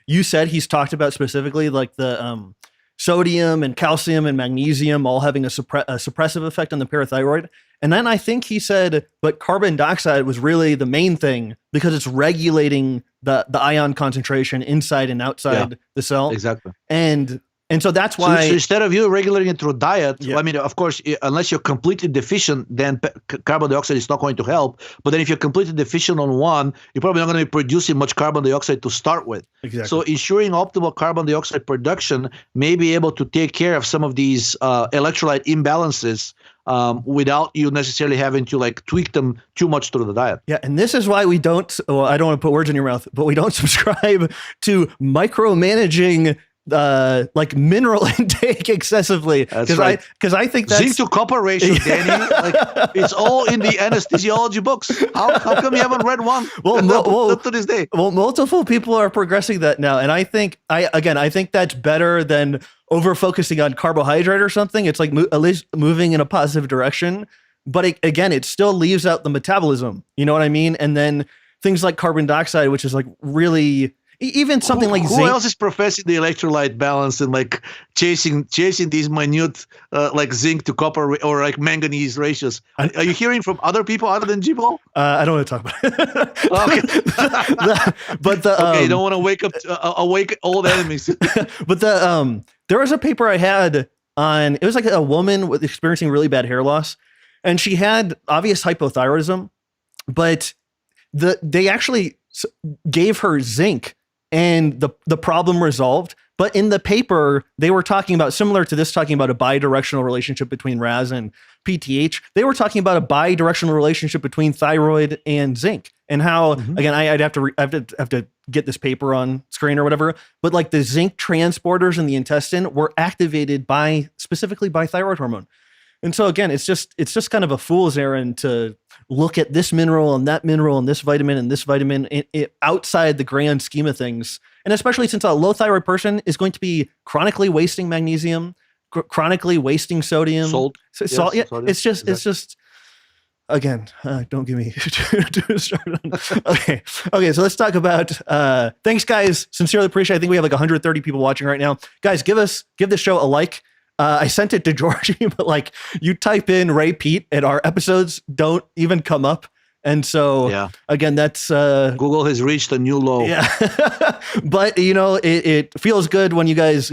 you said he's talked about specifically, like the sodium and calcium and magnesium all having a suppressive effect on the parathyroid. And then I think he said, but carbon dioxide was really the main thing because it's regulating the ion concentration inside and outside the cell. Exactly. And so that's why. So instead of you regulating it through diet, of course, unless you're completely deficient, then carbon dioxide is not going to help. But then if you're completely deficient on one, you're probably not going to be producing much carbon dioxide to start with. Exactly. So ensuring optimal carbon dioxide production may be able to take care of some of these electrolyte imbalances without you necessarily having to like tweak them too much through the diet. Yeah, and this is why we don't, I don't want to put words in your mouth, but we don't subscribe to micromanaging like mineral intake excessively, because I think that's zinc to copper ratio, Danny. Like it's all in the anesthesiology books. How come you haven't read one? Up to this day. Well, multiple people are progressing that now, and I think that's better than over focusing on carbohydrate or something. It's like at least moving in a positive direction, but it still leaves out the metabolism. You know what I mean? And then things like carbon dioxide, which is like really. Even something like zinc. Who else is professing the electrolyte balance and like chasing these minute like zinc to copper or like manganese ratios? Are you hearing from other people other than Jibo? I don't want to talk about it. Okay. Okay, you don't want to awake old enemies. But there was a paper I had on. It was like a woman with experiencing really bad hair loss, and she had obvious hypothyroidism, but they actually gave her zinc. And the problem resolved, But in the paper, they were talking about, similar to this, talking about a bidirectional relationship between RAS and PTH. They were talking about a bidirectional relationship between thyroid and zinc, and how, again, I'd have to get this paper on screen or whatever, but like the zinc transporters in the intestine were activated specifically by thyroid hormone. And so again, it's just kind of a fool's errand to look at this mineral and this vitamin outside the grand scheme of things. And especially since a low thyroid person is going to be chronically wasting magnesium, chronically wasting sodium, salt. Yeah, sodium. It's just again, don't give me too started on. Okay. So let's talk about, thanks guys. Sincerely appreciate it. I think we have like 130 people watching right now. Guys, give this show a like. I sent it to Georgi, but like you type in Ray Pete and our episodes don't even come up. And so again, that's Google has reached a new low. Yeah. But you know, it feels good when you guys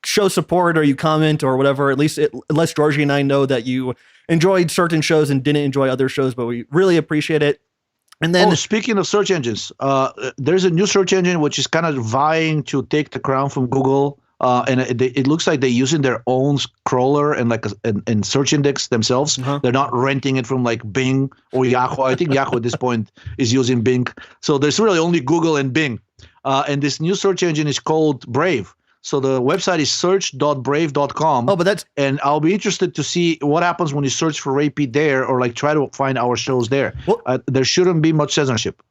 show support or you comment or whatever. At least it lets Georgi and I know that you enjoyed certain shows and didn't enjoy other shows, but we really appreciate it. And then speaking of search engines, there's a new search engine which is kind of vying to take the crown from Google. And it looks like they're using their own crawler and like and search index themselves. They're not renting it from like Bing or Yahoo. I think Yahoo at this point is using Bing. So there's really only Google and Bing. And this new search engine is called Brave. So the website is search.brave.com. Oh, but and I'll be interested to see what happens when you search for Ray Pete there or like try to find our shows there. There shouldn't be much censorship.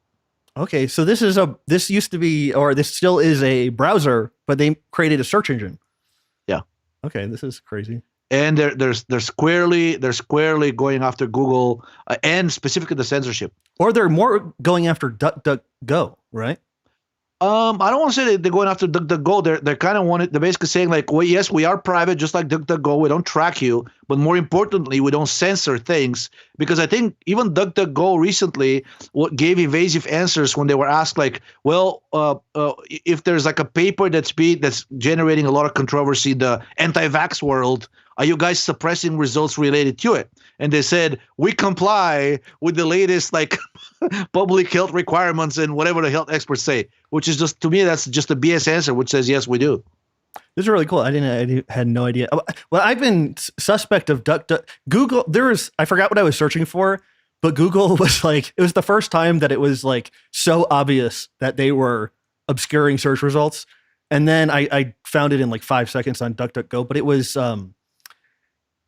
Okay, so this used to be, or this still is a browser, but they created a search engine. Yeah. Okay, this is crazy. And they're squarely going after Google and specifically the censorship. Or they're more going after DuckDuckGo, right? I don't want to say they're going after DuckDuckGo. They're kind of they're basically saying like, well, yes, we are private, just like DuckDuckGo. We don't track you, but more importantly, we don't censor things, because I think even DuckDuckGo recently gave evasive answers when they were asked like, well, if there's like a paper that's generating a lot of controversy in the anti-vax world, are you guys suppressing results related to it? And they said, we comply with the latest like public health requirements and whatever the health experts say, which is just, to me, that's just a BS answer, which says, yes, we do. This is really cool. I had no idea. Well, I've been suspect of Google. I forgot what I was searching for, but Google was like, it was the first time that it was like so obvious that they were obscuring search results. And then I found it in like 5 seconds on DuckDuckGo, but it was,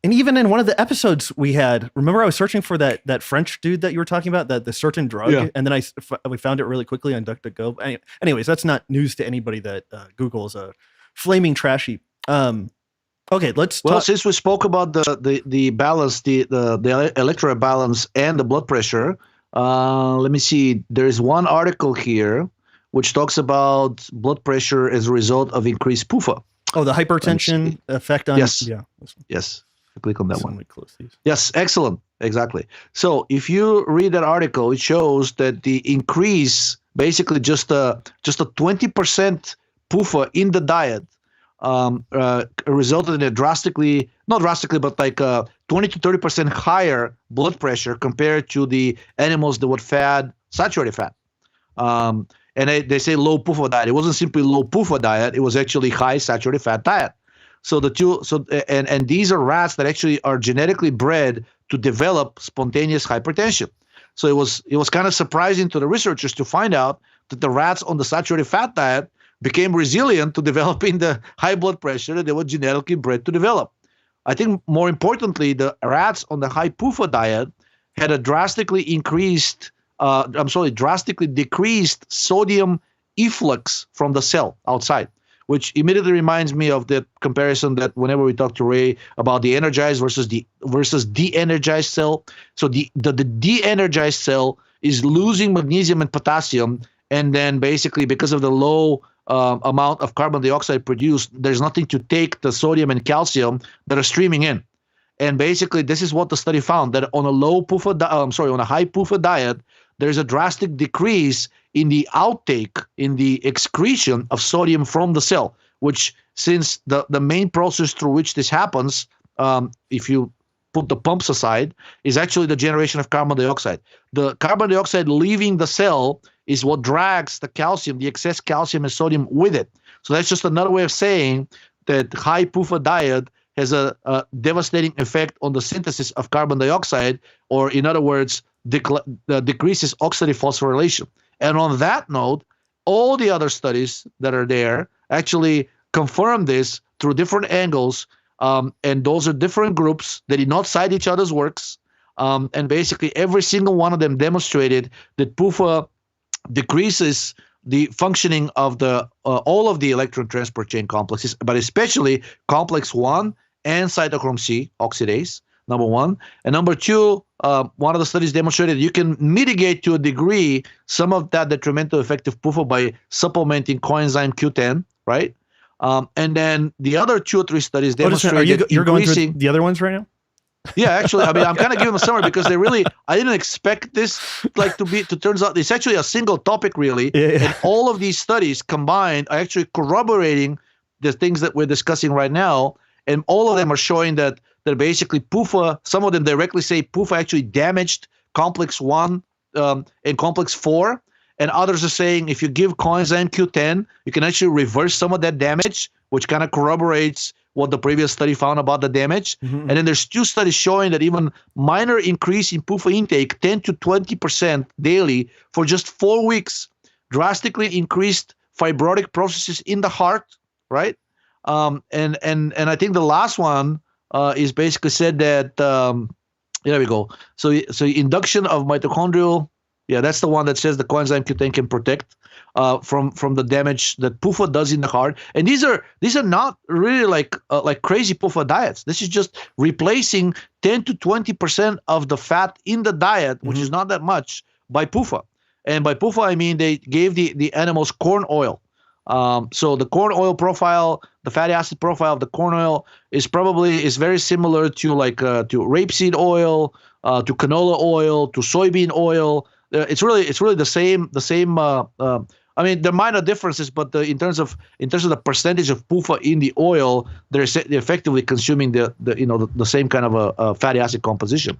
and even in one of the episodes we had, remember I was searching for that French dude that you were talking about, the certain drug, and then we found it really quickly on DuckDuckGo. Anyways, that's not news to anybody that Google is a flaming trash heap. Okay, let's talk. Well, since we spoke about the balance, the electrolyte balance and the blood pressure, let me see. There's one article here which talks about blood pressure as a result of increased PUFA. Oh, the hypertension effect on Yes. Click on that one. Close these. Yes, excellent. Exactly. So if you read that article, it shows that the increase, basically just a 20% PUFA in the diet, resulted in not drastically, but like 20 to 30% higher blood pressure compared to the animals that were fed saturated fat. And they say low PUFA diet. It wasn't simply low PUFA diet. It was actually high saturated fat diet. So and these are rats that actually are genetically bred to develop spontaneous hypertension. So it was kind of surprising to the researchers to find out that the rats on the saturated fat diet became resilient to developing the high blood pressure that they were genetically bred to develop. I think more importantly, the rats on the high PUFA diet had a drastically decreased sodium efflux from the cell outside, which immediately reminds me of the comparison that whenever we talk to Ray about the energized versus de-energized cell. So the de-energized cell is losing magnesium and potassium, and then basically because of the low amount of carbon dioxide produced, there's nothing to take the sodium and calcium that are streaming in. And basically, this is what the study found, that on a high PUFA diet, there's a drastic decrease in the outtake, in the excretion of sodium from the cell, which, since the main process through which this happens, if you put the pumps aside, is actually the generation of carbon dioxide. The carbon dioxide leaving the cell is what drags the calcium, the excess calcium and sodium with it. So that's just another way of saying that high PUFA diet has a devastating effect on the synthesis of carbon dioxide, or in other words, decreases oxidative phosphorylation. And on that note, all the other studies that are there actually confirm this through different angles, and those are different groups. They did not cite each other's works, and basically every single one of them demonstrated that PUFA decreases the functioning of the all of the electron transport chain complexes, but especially complex 1 and cytochrome C oxidase, number one. And number two, one of the studies demonstrated you can mitigate to a degree some of that detrimental effect of PUFA by supplementing coenzyme Q10, right? And then the other 2 or 3 studies demonstrated you're going through the other ones right now? Yeah, actually, I mean, I'm kind of giving a summary because I didn't expect this to turns out it's actually a single topic really. Yeah. And all of these studies combined are actually corroborating the things that we're discussing right now. And all of them are showing that basically PUFA, some of them directly say PUFA actually damaged complex 1 and complex 4. And others are saying if you give coenzyme Q10, you can actually reverse some of that damage, which kind of corroborates what the previous study found about the damage. Mm-hmm. And then there's 2 studies showing that even minor increase in PUFA intake, 10 to 20% daily for just 4 weeks, drastically increased fibrotic processes in the heart, right? And I think the last one is basically said that, there we go. So induction of mitochondrial, yeah, that's the one that says the coenzyme Q10 can protect from the damage that PUFA does in the heart. And these are not really like crazy PUFA diets. This is just replacing 10 to 20% of the fat in the diet, which is not that much, by PUFA. And by PUFA, I mean they gave the animals corn oil. So the corn oil profile, the fatty acid profile of the corn oil is very similar to to rapeseed oil, to canola oil, to soybean oil. It's really the same. I mean, there are minor differences, but in terms of the percentage of PUFA in the oil, they're effectively consuming the same kind of a fatty acid composition.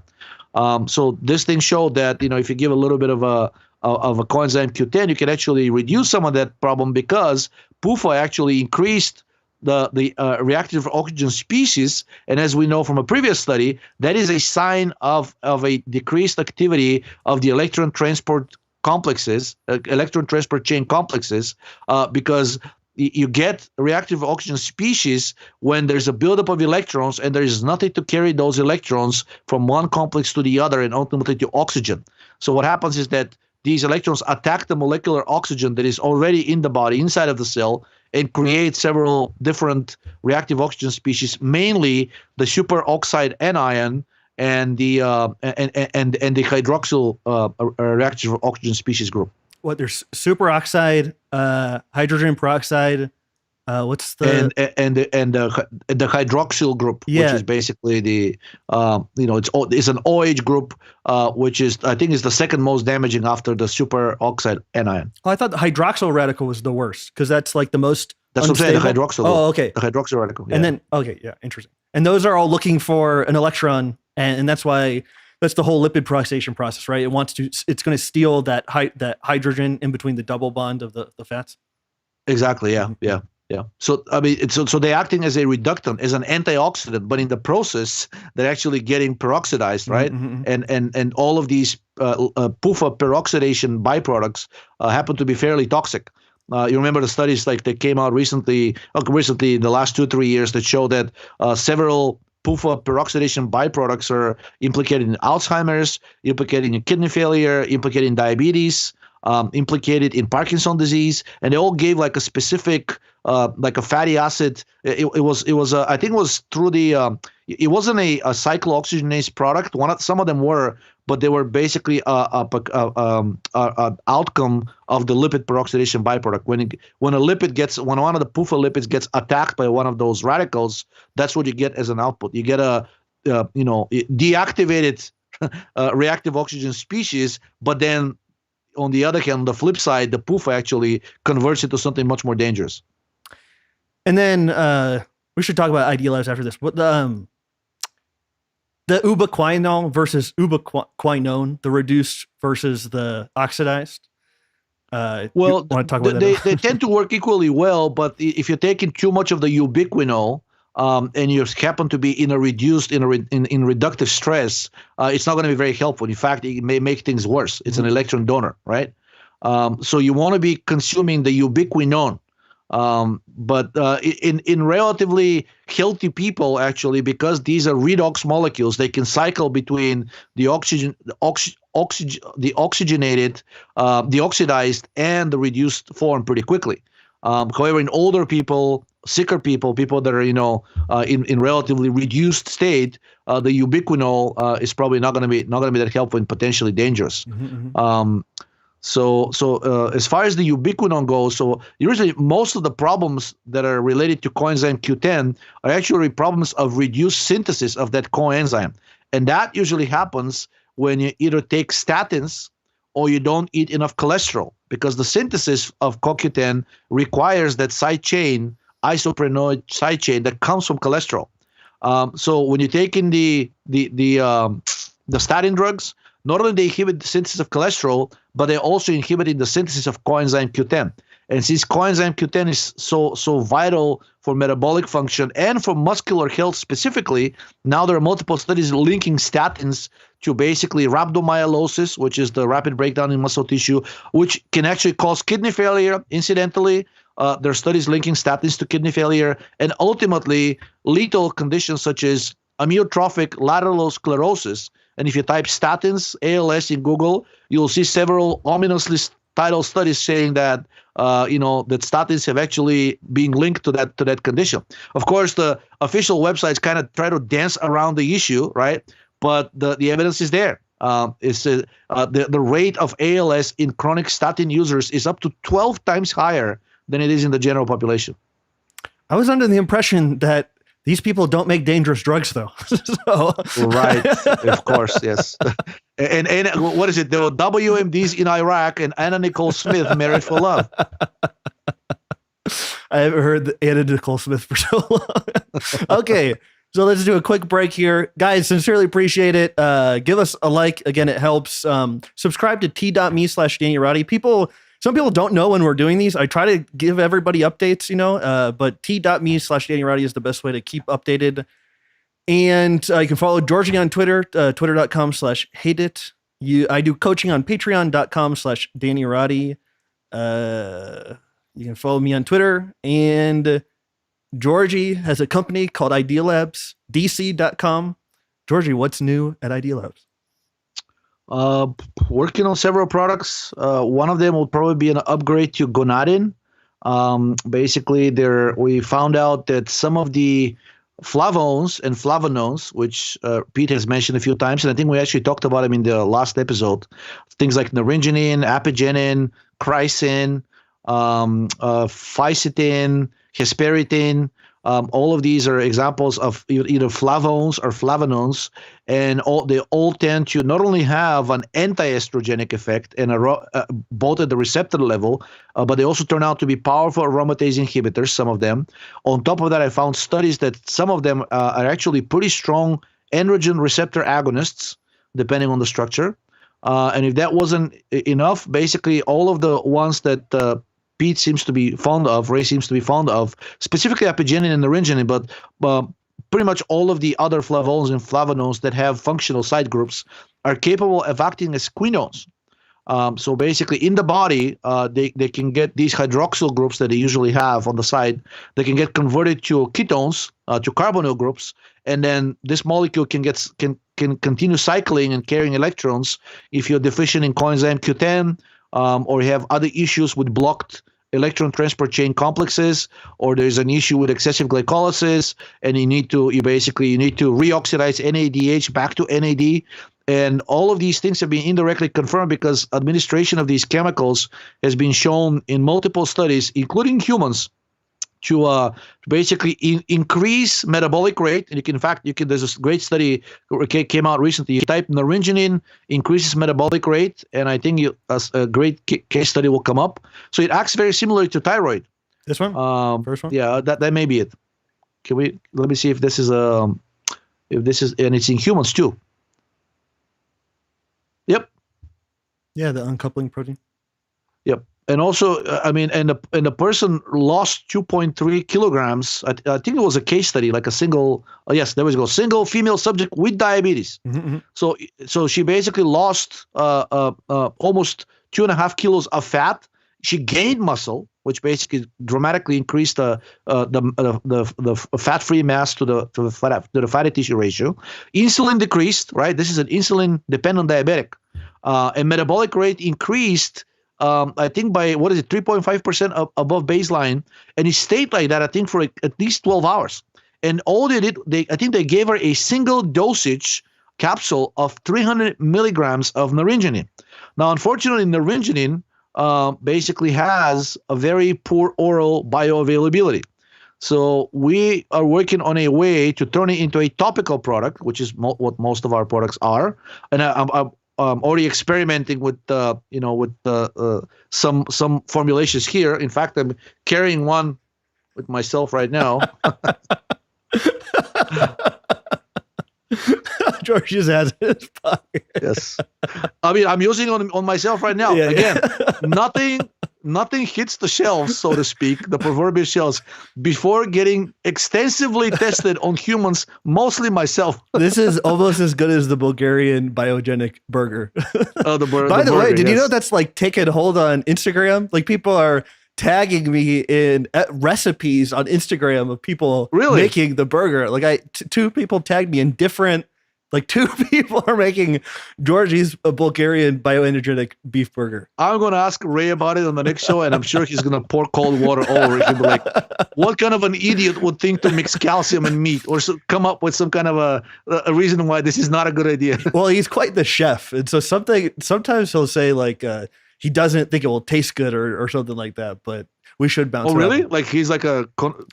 So this thing showed that if you give a little bit of a coenzyme Q10, you can actually reduce some of that problem because PUFA actually increased the reactive oxygen species, and as we know from a previous study, that is a sign of a decreased activity of the electron transport chain complexes, because you get reactive oxygen species when there's a buildup of electrons and there is nothing to carry those electrons from one complex to the other and ultimately to oxygen. So what happens is that these electrons attack the molecular oxygen that is already in the body, inside of the cell, and create several different reactive oxygen species, mainly the superoxide anion and the hydroxyl reactive oxygen species group. What, there's superoxide, hydrogen peroxide, what's the and the hydroxyl group, which is basically the it's an OH group, which is I think is the second most damaging after the superoxide anion. Oh, I thought the hydroxyl radical was the worst because that's like the most. That's unstable. what I'm saying. The hydroxyl. Oh, okay. The hydroxyl radical. Yeah. And then interesting. And those are all looking for an electron, and that's why. That's the whole lipid peroxidation process, right? It's going to steal that hydrogen in between the double bond of the fats. Exactly. Yeah. So I mean, so they're acting as a reductant, as an antioxidant, but in the process, they're actually getting peroxidized, right? Mm-hmm. And all of these PUFA peroxidation byproducts happen to be fairly toxic. You remember the studies that came out recently in the last 2-3 years that show that several PUFA peroxidation byproducts are implicated in Alzheimer's, implicated in kidney failure, implicated in diabetes, implicated in Parkinson's disease, and they all gave like a specific, like a fatty acid. It was I think it was through the. It wasn't a cyclooxygenase product. Some of them were, but they were basically an outcome of the lipid peroxidation byproduct. When one of the PUFA lipids gets attacked by one of those radicals, that's what you get as an output. You get a deactivated reactive oxygen species, but then on the other hand, on the flip side, the PUFA actually converts it to something much more dangerous. And then we should talk about Idealabs after this. What the ubiquinol versus ubiquinone, the reduced versus the oxidized. Well, want to talk about that? they tend to work equally well, but if you're taking too much of the ubiquinol, and you happen to be in a reduced in reductive stress, it's not going to be very helpful. In fact, it may make things worse. It's an electron donor, right? So you want to be consuming the ubiquinone. But in relatively healthy people, actually, because these are redox molecules, they can cycle between the oxygenated, the oxidized, and the reduced form pretty quickly. However, in older people, sicker people that are in relatively reduced state, the ubiquinol is probably not going to be that helpful and potentially dangerous. So as far as the ubiquinone goes, so usually most of the problems that are related to coenzyme Q10 are actually problems of reduced synthesis of that coenzyme. And that usually happens when you either take statins or you don't eat enough cholesterol, because the synthesis of CoQ10 requires that side chain, isoprenoid side chain that comes from cholesterol. So when you take in the statin drugs, not only they inhibit the synthesis of cholesterol, but they're also inhibiting the synthesis of coenzyme Q10. And since coenzyme Q10 is so vital for metabolic function and for muscular health specifically, now there are multiple studies linking statins to basically rhabdomyolysis, which is the rapid breakdown in muscle tissue, which can actually cause kidney failure. Incidentally, there are studies linking statins to kidney failure, and ultimately lethal conditions such as amyotrophic lateral sclerosis. And if you type statins, ALS in Google, you'll see several ominously titled studies saying that that statins have actually been linked to that condition. Of course, the official websites kind of try to dance around the issue, right? But the evidence is there. The rate of ALS in chronic statin users is up to 12 times higher than it is in the general population. I was under the impression that these people don't make dangerous drugs, though. Right, of course, yes. And what is it? There were WMDs in Iraq, and Anna Nicole Smith married for love. I haven't heard Anna Nicole Smith for so long. Okay, so let's do a quick break here. Guys, sincerely appreciate it. Give us a like. Again, it helps. Subscribe to t.me/Danny Roddy. Some people don't know when we're doing these. I try to give everybody updates, but t.me/Danny Roddy is the best way to keep updated. And you can follow Georgi on Twitter, twitter.com/hateit. I do coaching on patreon.com/Danny Roddy. You can follow me on Twitter. And Georgi has a company called Idealabs, dc.com. Georgi, what's new at Idealabs? Working on several products. One of them will probably be an upgrade to gonadin. Basically, we found out that some of the flavones and flavonones, which Pete has mentioned a few times, and I think we actually talked about them in the last episode, things like naringenin, apigenin, chrysin, fisetin, hesperitin. All of these are examples of either flavones or flavonones, and they all tend to not only have an anti-estrogenic effect and both at the receptor level, but they also turn out to be powerful aromatase inhibitors, some of them. On top of that, I found studies that some of them are actually pretty strong androgen receptor agonists, depending on the structure. And if that wasn't enough, basically all of the ones that Pete seems to be fond of, Ray seems to be fond of, specifically apigenin and naringenin, but pretty much all of the other flavones and flavonones that have functional side groups are capable of acting as quinones. So basically in the body, they can get these hydroxyl groups that they usually have on the side. They can get converted to ketones, to carbonyl groups, and then this molecule can continue cycling and carrying electrons if you're deficient in coenzyme Q10, or you have other issues with blocked electron transport chain complexes, or there's an issue with excessive glycolysis, and you need to reoxidize NADH back to NAD. And all of these things have been indirectly confirmed because administration of these chemicals has been shown in multiple studies, including humans, to basically increase metabolic rate. And there's a great study that came out recently. You type naringenin increases metabolic rate, and I think a great case study will come up. So it acts very similar to thyroid. This one? First one? Yeah, that may be it. Let me see if this is and it's in humans too. Yep. Yeah, the uncoupling protein. Yep. And also, and the person lost 2.3 kilograms. I think it was a case study, like a single. Oh yes, there we go. Single female subject with diabetes. Mm-hmm. So she basically lost almost 2.5 kilos of fat. She gained muscle, which basically dramatically increased the fat-free mass to the fatty tissue ratio. Insulin decreased, right? This is an insulin-dependent diabetic, and metabolic rate increased. I think by 3.5% above baseline, and it stayed like that. I think for at least 12 hours. And all they did, I think they gave her a single dosage capsule of 300 milligrams of naringenin. Now, unfortunately, naringenin basically has a very poor oral bioavailability. So we are working on a way to turn it into a topical product, which is what most of our products are. And I'm already experimenting with some formulations here. In fact, I'm carrying one with myself right now. Georgi's has it in his pocket. Yes. I'm using it on myself right now. Yeah, Again, nothing hits the shelves, so to speak, the proverbial shelves, before getting extensively tested on humans, mostly myself. This is almost as good as the Bulgarian biogenic burger. By the way, did you know that's like taken hold on Instagram? Like people are tagging me in recipes on Instagram of people making the burger. Like two people tagged me in different, like two people are making Georgi's Bulgarian bioenergetic beef burger. I'm going to ask Ray about it on the next show, and I'm sure he's going to pour cold water all over it. He'll be like, what kind of an idiot would think to mix calcium and meat, or come up with some kind of a reason why this is not a good idea? Well, he's quite the chef. And so sometimes he'll say like, he doesn't think it will taste good or something like that, but we should bounce. Oh, really? Like he's like a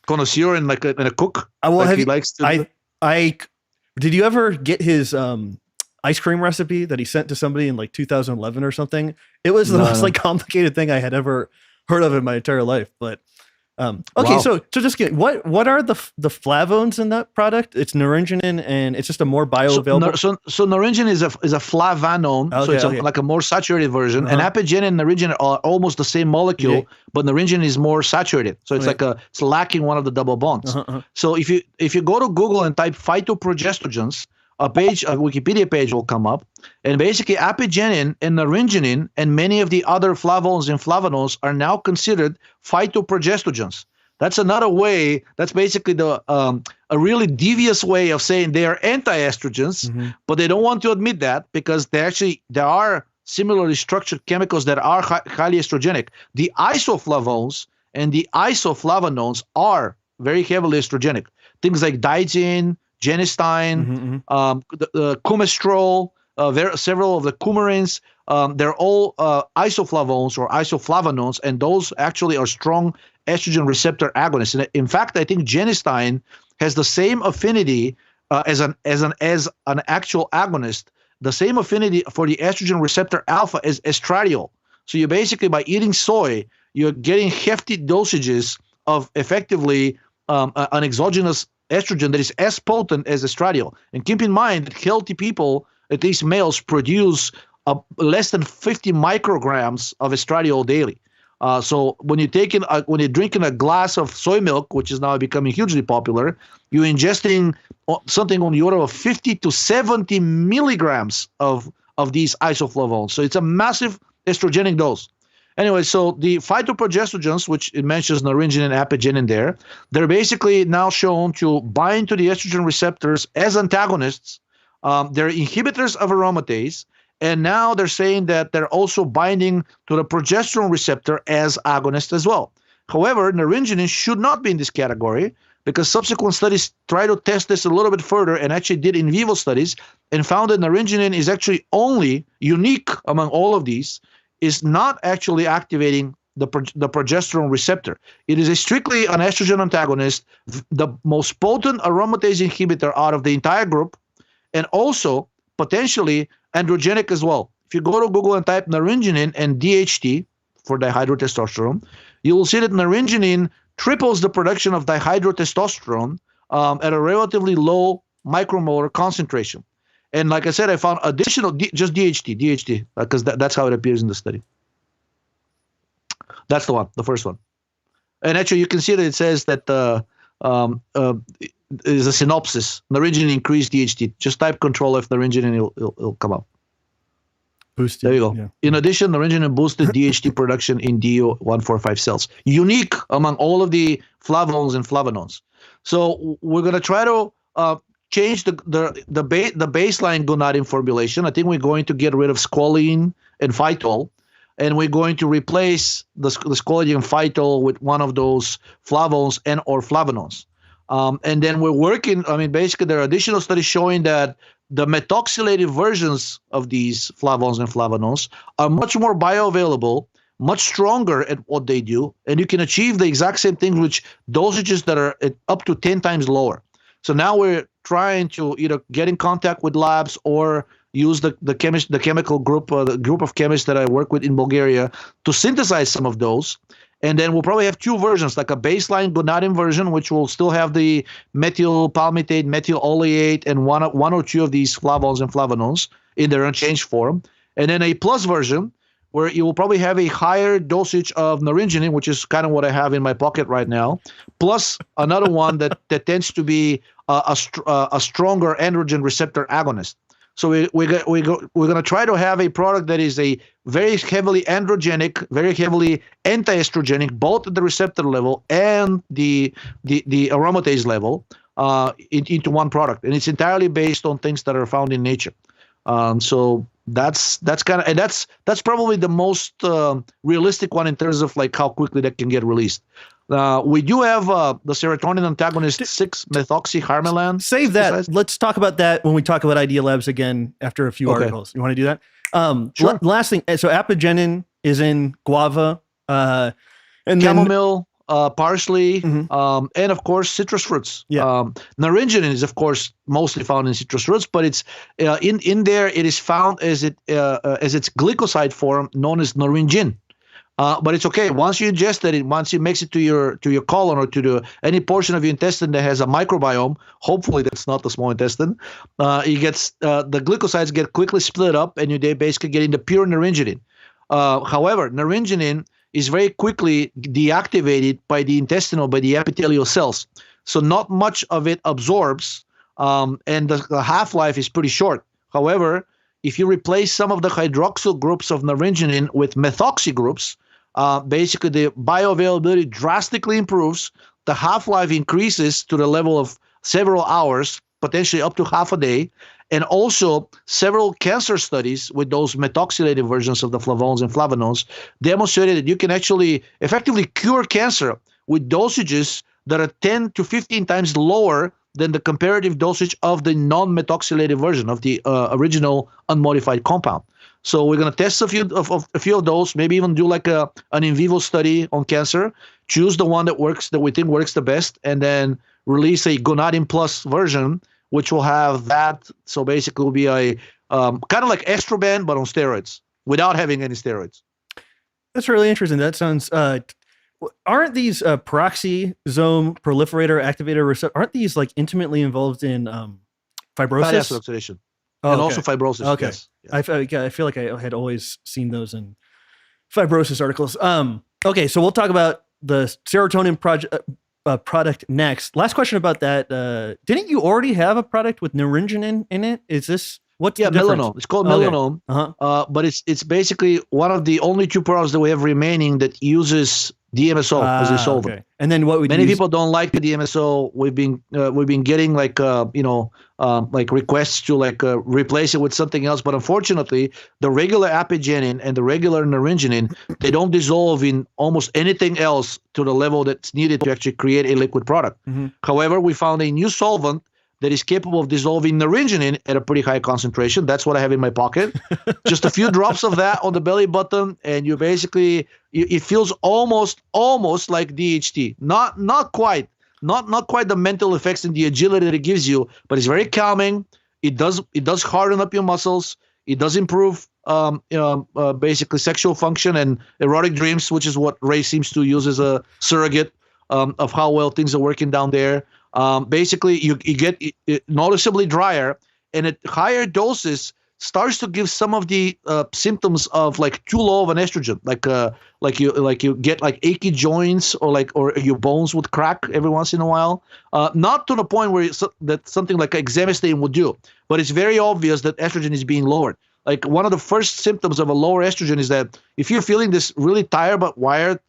connoisseur and like a cook? Well, like he likes to. Did you ever get his ice cream recipe that he sent to somebody in like 2011 or something? It was the most like complicated thing I had ever heard of in my entire life. But okay, wow. So just kidding. What are the flavones in that product? It's naringenin, and it's just a more bioavailable. So naringenin is a flavanone, so it's like a more saturated version. And apigenin and naringenin are almost the same molecule, but naringenin is more saturated. So it's it's lacking one of the double bonds. So if you go to Google and type phytoprogestogens, a Wikipedia page will come up, and basically apigenin and naringenin and many of the other flavones and flavanols are now considered phytoprogestogens. That's another way. That's basically a really devious way of saying they are anti-estrogens, but they don't want to admit that because there are similarly structured chemicals that are highly estrogenic. The isoflavones and the isoflavonones are very heavily estrogenic. Things like dietine, genistein, the coumestrol, several of the coumarins, they're all isoflavones or isoflavonones, and those actually are strong estrogen receptor agonists. And in fact, I think genistein has the same affinity as an actual agonist, the same affinity for the estrogen receptor alpha as estradiol. So you basically, by eating soy, you're getting hefty dosages of effectively an exogenous estrogen that is as potent as estradiol. And keep in mind that healthy people, at least males, produce less than 50 micrograms of estradiol daily. So when you're drinking a glass of soy milk, which is now becoming hugely popular, you're ingesting something on the order of 50 to 70 milligrams of these isoflavones. So it's a massive estrogenic dose. Anyway, so the phytoprogestogens, which it mentions naringenin and apigenin there, they're basically now shown to bind to the estrogen receptors as antagonists. They're inhibitors of aromatase, and now they're saying that they're also binding to the progesterone receptor as agonists as well. However, naringenin should not be in this category because subsequent studies try to test this a little bit further and actually did in vivo studies and found that naringenin is actually only unique among all of these, is not actually activating the progesterone receptor. It is strictly an estrogen antagonist, the most potent aromatase inhibitor out of the entire group, and also potentially androgenic as well. If you go to Google and type naringenin and DHT for dihydrotestosterone, you will see that naringenin triples the production of dihydrotestosterone at a relatively low micromolar concentration. And like I said, I found additional, just DHT, because that's how it appears in the study. That's the one, the first one. And actually, you can see that it says that is a synopsis. Naringenin increased DHT. Just type Control F naringenin, it'll come up. Boosted. There you go. Yeah. In addition, naringenin boosted DHT production in DO145 cells, unique among all of the flavonols and flavonones. So we're going to try to change the baseline gonadin formulation. I think we're going to get rid of squalene and phytol, and we're going to replace the squalene and phytol with one of those flavonols and or flavonones. And then we're working, basically there are additional studies showing that the methoxylated versions of these flavonols and flavonones are much more bioavailable, much stronger at what they do, and you can achieve the exact same things with dosages that are up to 10 times lower. So now we're trying to either get in contact with labs or use the chemical group, the group of chemists that I work with in Bulgaria to synthesize some of those. And then we'll probably have two versions, like a baseline gonadin version, which will still have the methyl palmitate, methyl oleate, and one or two of these flavonols and flavonones in their unchanged form. And then a plus version, where you will probably have a higher dosage of naringenin, which is kind of what I have in my pocket right now, plus another one that tends to be a stronger androgen receptor agonist. So we're going to try to have a product that is a very heavily androgenic, very heavily anti-estrogenic, both at the receptor level and the aromatase level, into one product, and it's entirely based on things that are found in nature. So that's kind of, and that's probably the most realistic one in terms of like how quickly that can get released. We do have the serotonin antagonist 6-methoxyharmalan. Save that. Let's talk about that when we talk about Idealabs again after a few articles. You want to do that? Sure. Last thing. So apigenin is in guava, and chamomile, parsley, and of course citrus fruits. Yeah. Naringenin is of course mostly found in citrus fruits, but it's in there. It is found as its glycoside form known as naringin. But it's okay once you ingest it. Once you mix it to your colon or to any portion of your intestine that has a microbiome. Hopefully, that's not the small intestine. It gets the glycosides get quickly split up, and they basically get into pure naringenin. However, naringenin is very quickly deactivated by the epithelial cells, so not much of it absorbs, and the half-life is pretty short. However, if you replace some of the hydroxyl groups of naringenin with methoxy groups, basically the bioavailability drastically improves. The half-life increases to the level of several hours, potentially up to half a day. And also several cancer studies with those methoxylated versions of the flavonols and flavonones demonstrated that you can actually effectively cure cancer with dosages that are 10 to 15 times lower than the comparative dosage of the non-methoxylated version of the original unmodified compound. So we're going to test a few of those, maybe even do like an in vivo study on cancer, choose the one that we think works the best, and then release a gonadin plus version, which will have that. So basically, it will be a kind of like estrogen, but on steroids, without having any steroids. That's really interesting. That sounds. Aren't these peroxisome proliferator activator receptor? Aren't these like intimately involved in fibrosis? Fatty acid oxidation. And also fibrosis. Okay. Yes. I feel like I had always seen those in fibrosis articles. Okay, so we'll talk about the serotonin product next. Last question about that. Didn't you already have a product with naringenin in it? Is this what's the difference? Melanome. It's called melanome. But it's basically one of the only two products that we have remaining that uses DMSO as a solvent. Okay. And then what many people don't like the DMSO. We've been getting like requests to replace it with something else. But unfortunately, the regular apigenin and the regular naringenin, they don't dissolve in almost anything else to the level that's needed to actually create a liquid product. However, we found a new solvent that is capable of dissolving naringenin at a pretty high concentration. That's what I have in my pocket. Just a few drops of that on the belly button, and you basically it feels almost like DHT. Not quite the mental effects and the agility that it gives you, but it's very calming. It does harden up your muscles. It does improve basically sexual function and erotic dreams, which is what Ray seems to use as a surrogate of how well things are working down there. Basically, you get it noticeably drier, and at higher doses, starts to give some of the symptoms of like too low of an estrogen, like you get like achy joints or your bones would crack every once in a while. Not to the point where that something like exemestane would do, but it's very obvious that estrogen is being lowered. Like one of the first symptoms of a lower estrogen is that if you're feeling this really tired but wired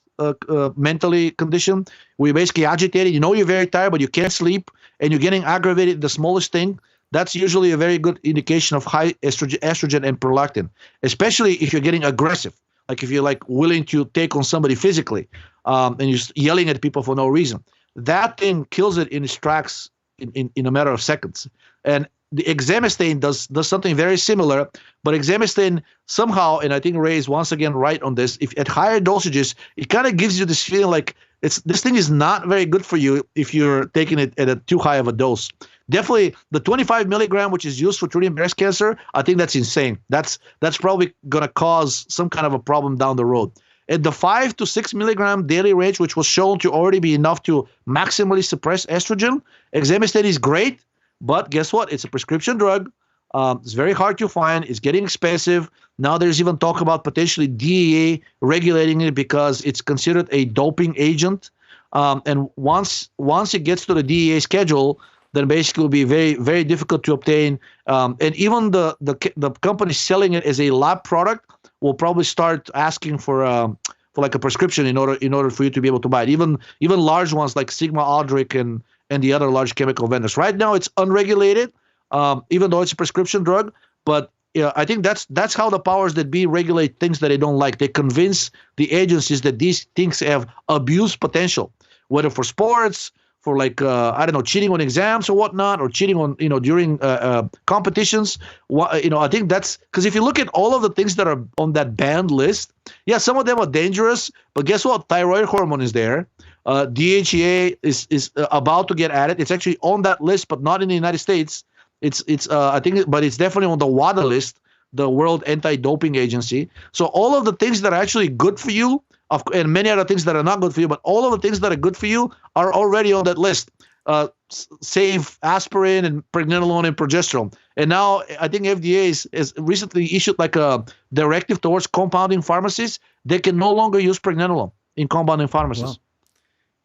mentally condition, where you're basically agitated, you're very tired but you can't sleep, and you're getting aggravated the smallest thing, that's usually a very good indication of high estrogen and prolactin, especially if you're getting aggressive, like if you're like willing to take on somebody physically, and you're yelling at people for no reason. That thing kills it in its tracks in a matter of seconds. And the exemestane does something very similar, but exemestane somehow, and I think Ray is once again right on this, if at higher dosages, it kind of gives you this feeling like this thing is not very good for you if you're taking it at a too high of a dose. Definitely the 25 milligram, which is used for treating breast cancer, I think that's insane. That's probably going to cause some kind of a problem down the road. At the 5 to 6 milligram daily range, which was shown to already be enough to maximally suppress estrogen, exemestane is great. But guess what? It's a prescription drug. It's very hard to find. It's getting expensive. Now there's even talk about potentially DEA regulating it because it's considered a doping agent. And once it gets to the DEA schedule, then basically it will be very, very difficult to obtain. And even the company selling it as a lab product will probably start asking for like a prescription in order for you to be able to buy it. Even large ones like Sigma Aldrich and the other large chemical vendors. Right now, it's unregulated, even though it's a prescription drug. But I think that's how the powers that be regulate things that they don't like. They convince the agencies that these things have abuse potential, whether for sports, for like cheating on exams or whatnot, or cheating on during competitions. I think that's because if you look at all of the things that are on that banned list, yeah, some of them are dangerous. But guess what? Thyroid hormone is there. DHEA is about to get added. It's actually on that list, but not in the United States. It's I think, but it's definitely on the WADA list, the World Anti-Doping Agency. So all of the things that are actually good for you, and many other things that are not good for you, but all of the things that are good for you are already on that list. Save aspirin and pregnenolone and progesterone. And now I think FDA has recently issued like a directive towards compounding pharmacies. They can no longer use pregnenolone in compounding pharmacies. Wow.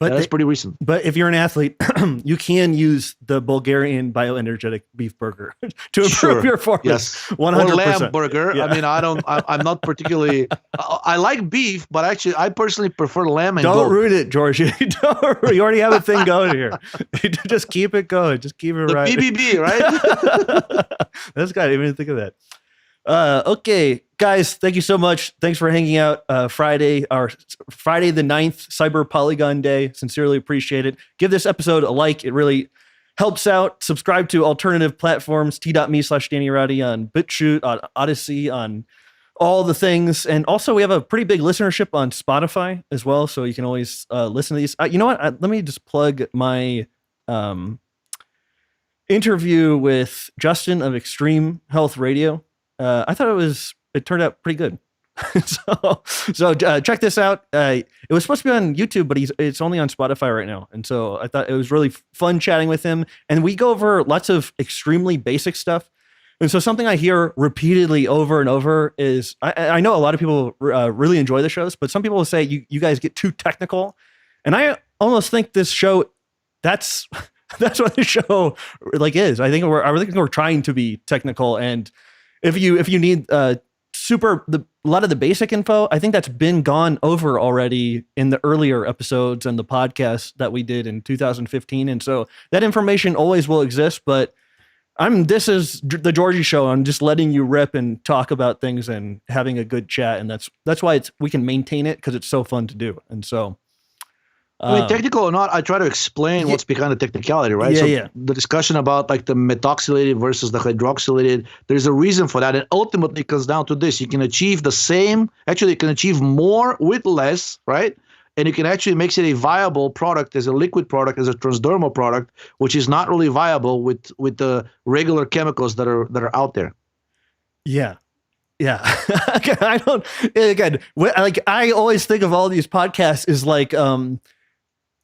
But that's pretty recent. But if you're an athlete, you can use the Bulgarian bioenergetic beef burger to improve your performance. Yes, 100%. Or lamb burger. Yeah. I mean, I'm not particularly. I like beef, but actually, I personally prefer lamb. And don't ruin it, Georgi. You already have a thing going here. Just keep it going. Just keep it right. The BBB, right? That's good. I didn't even think of that. Okay, guys, thank you so much. Thanks for hanging out Friday the 9th, Cyber Polygon Day. Sincerely appreciate it. Give this episode a like. It really helps out. Subscribe to alternative platforms, t.me/Danny Rowdy on BitChute, on Odyssey, on all the things. And also we have a pretty big listenership on Spotify as well. So you can always listen to these. You know what? Let me just plug my interview with Justin of Extreme Health Radio. I thought it turned out pretty good. so check this out. It was supposed to be on YouTube, but it's only on Spotify right now. And so I thought it was really fun chatting with him. And we go over lots of extremely basic stuff. And so something I hear repeatedly over and over is, I know a lot of people really enjoy the shows, but some people will say you guys get too technical. And I almost think this show, that's what the show like is. I think we're trying to be technical. And if you need a lot of the basic info, I think that's been gone over already in the earlier episodes and the podcast that we did in 2015. And so that information always will exist, but this is the Georgi show. I'm just letting you rip and talk about things and having a good chat. And that's why we can maintain it, because it's so fun to do. And so, I mean, technical or not, I try to explain what's behind the technically, right? The discussion about like the methoxylated versus the hydroxylated, there's a reason for that. And ultimately it comes down to this. You can achieve you can achieve more with less, right? And you can actually make it a viable product as a liquid product, as a transdermal product, which is not really viable with the regular chemicals that are out there. Yeah. Yeah. I always think of all these podcasts as like,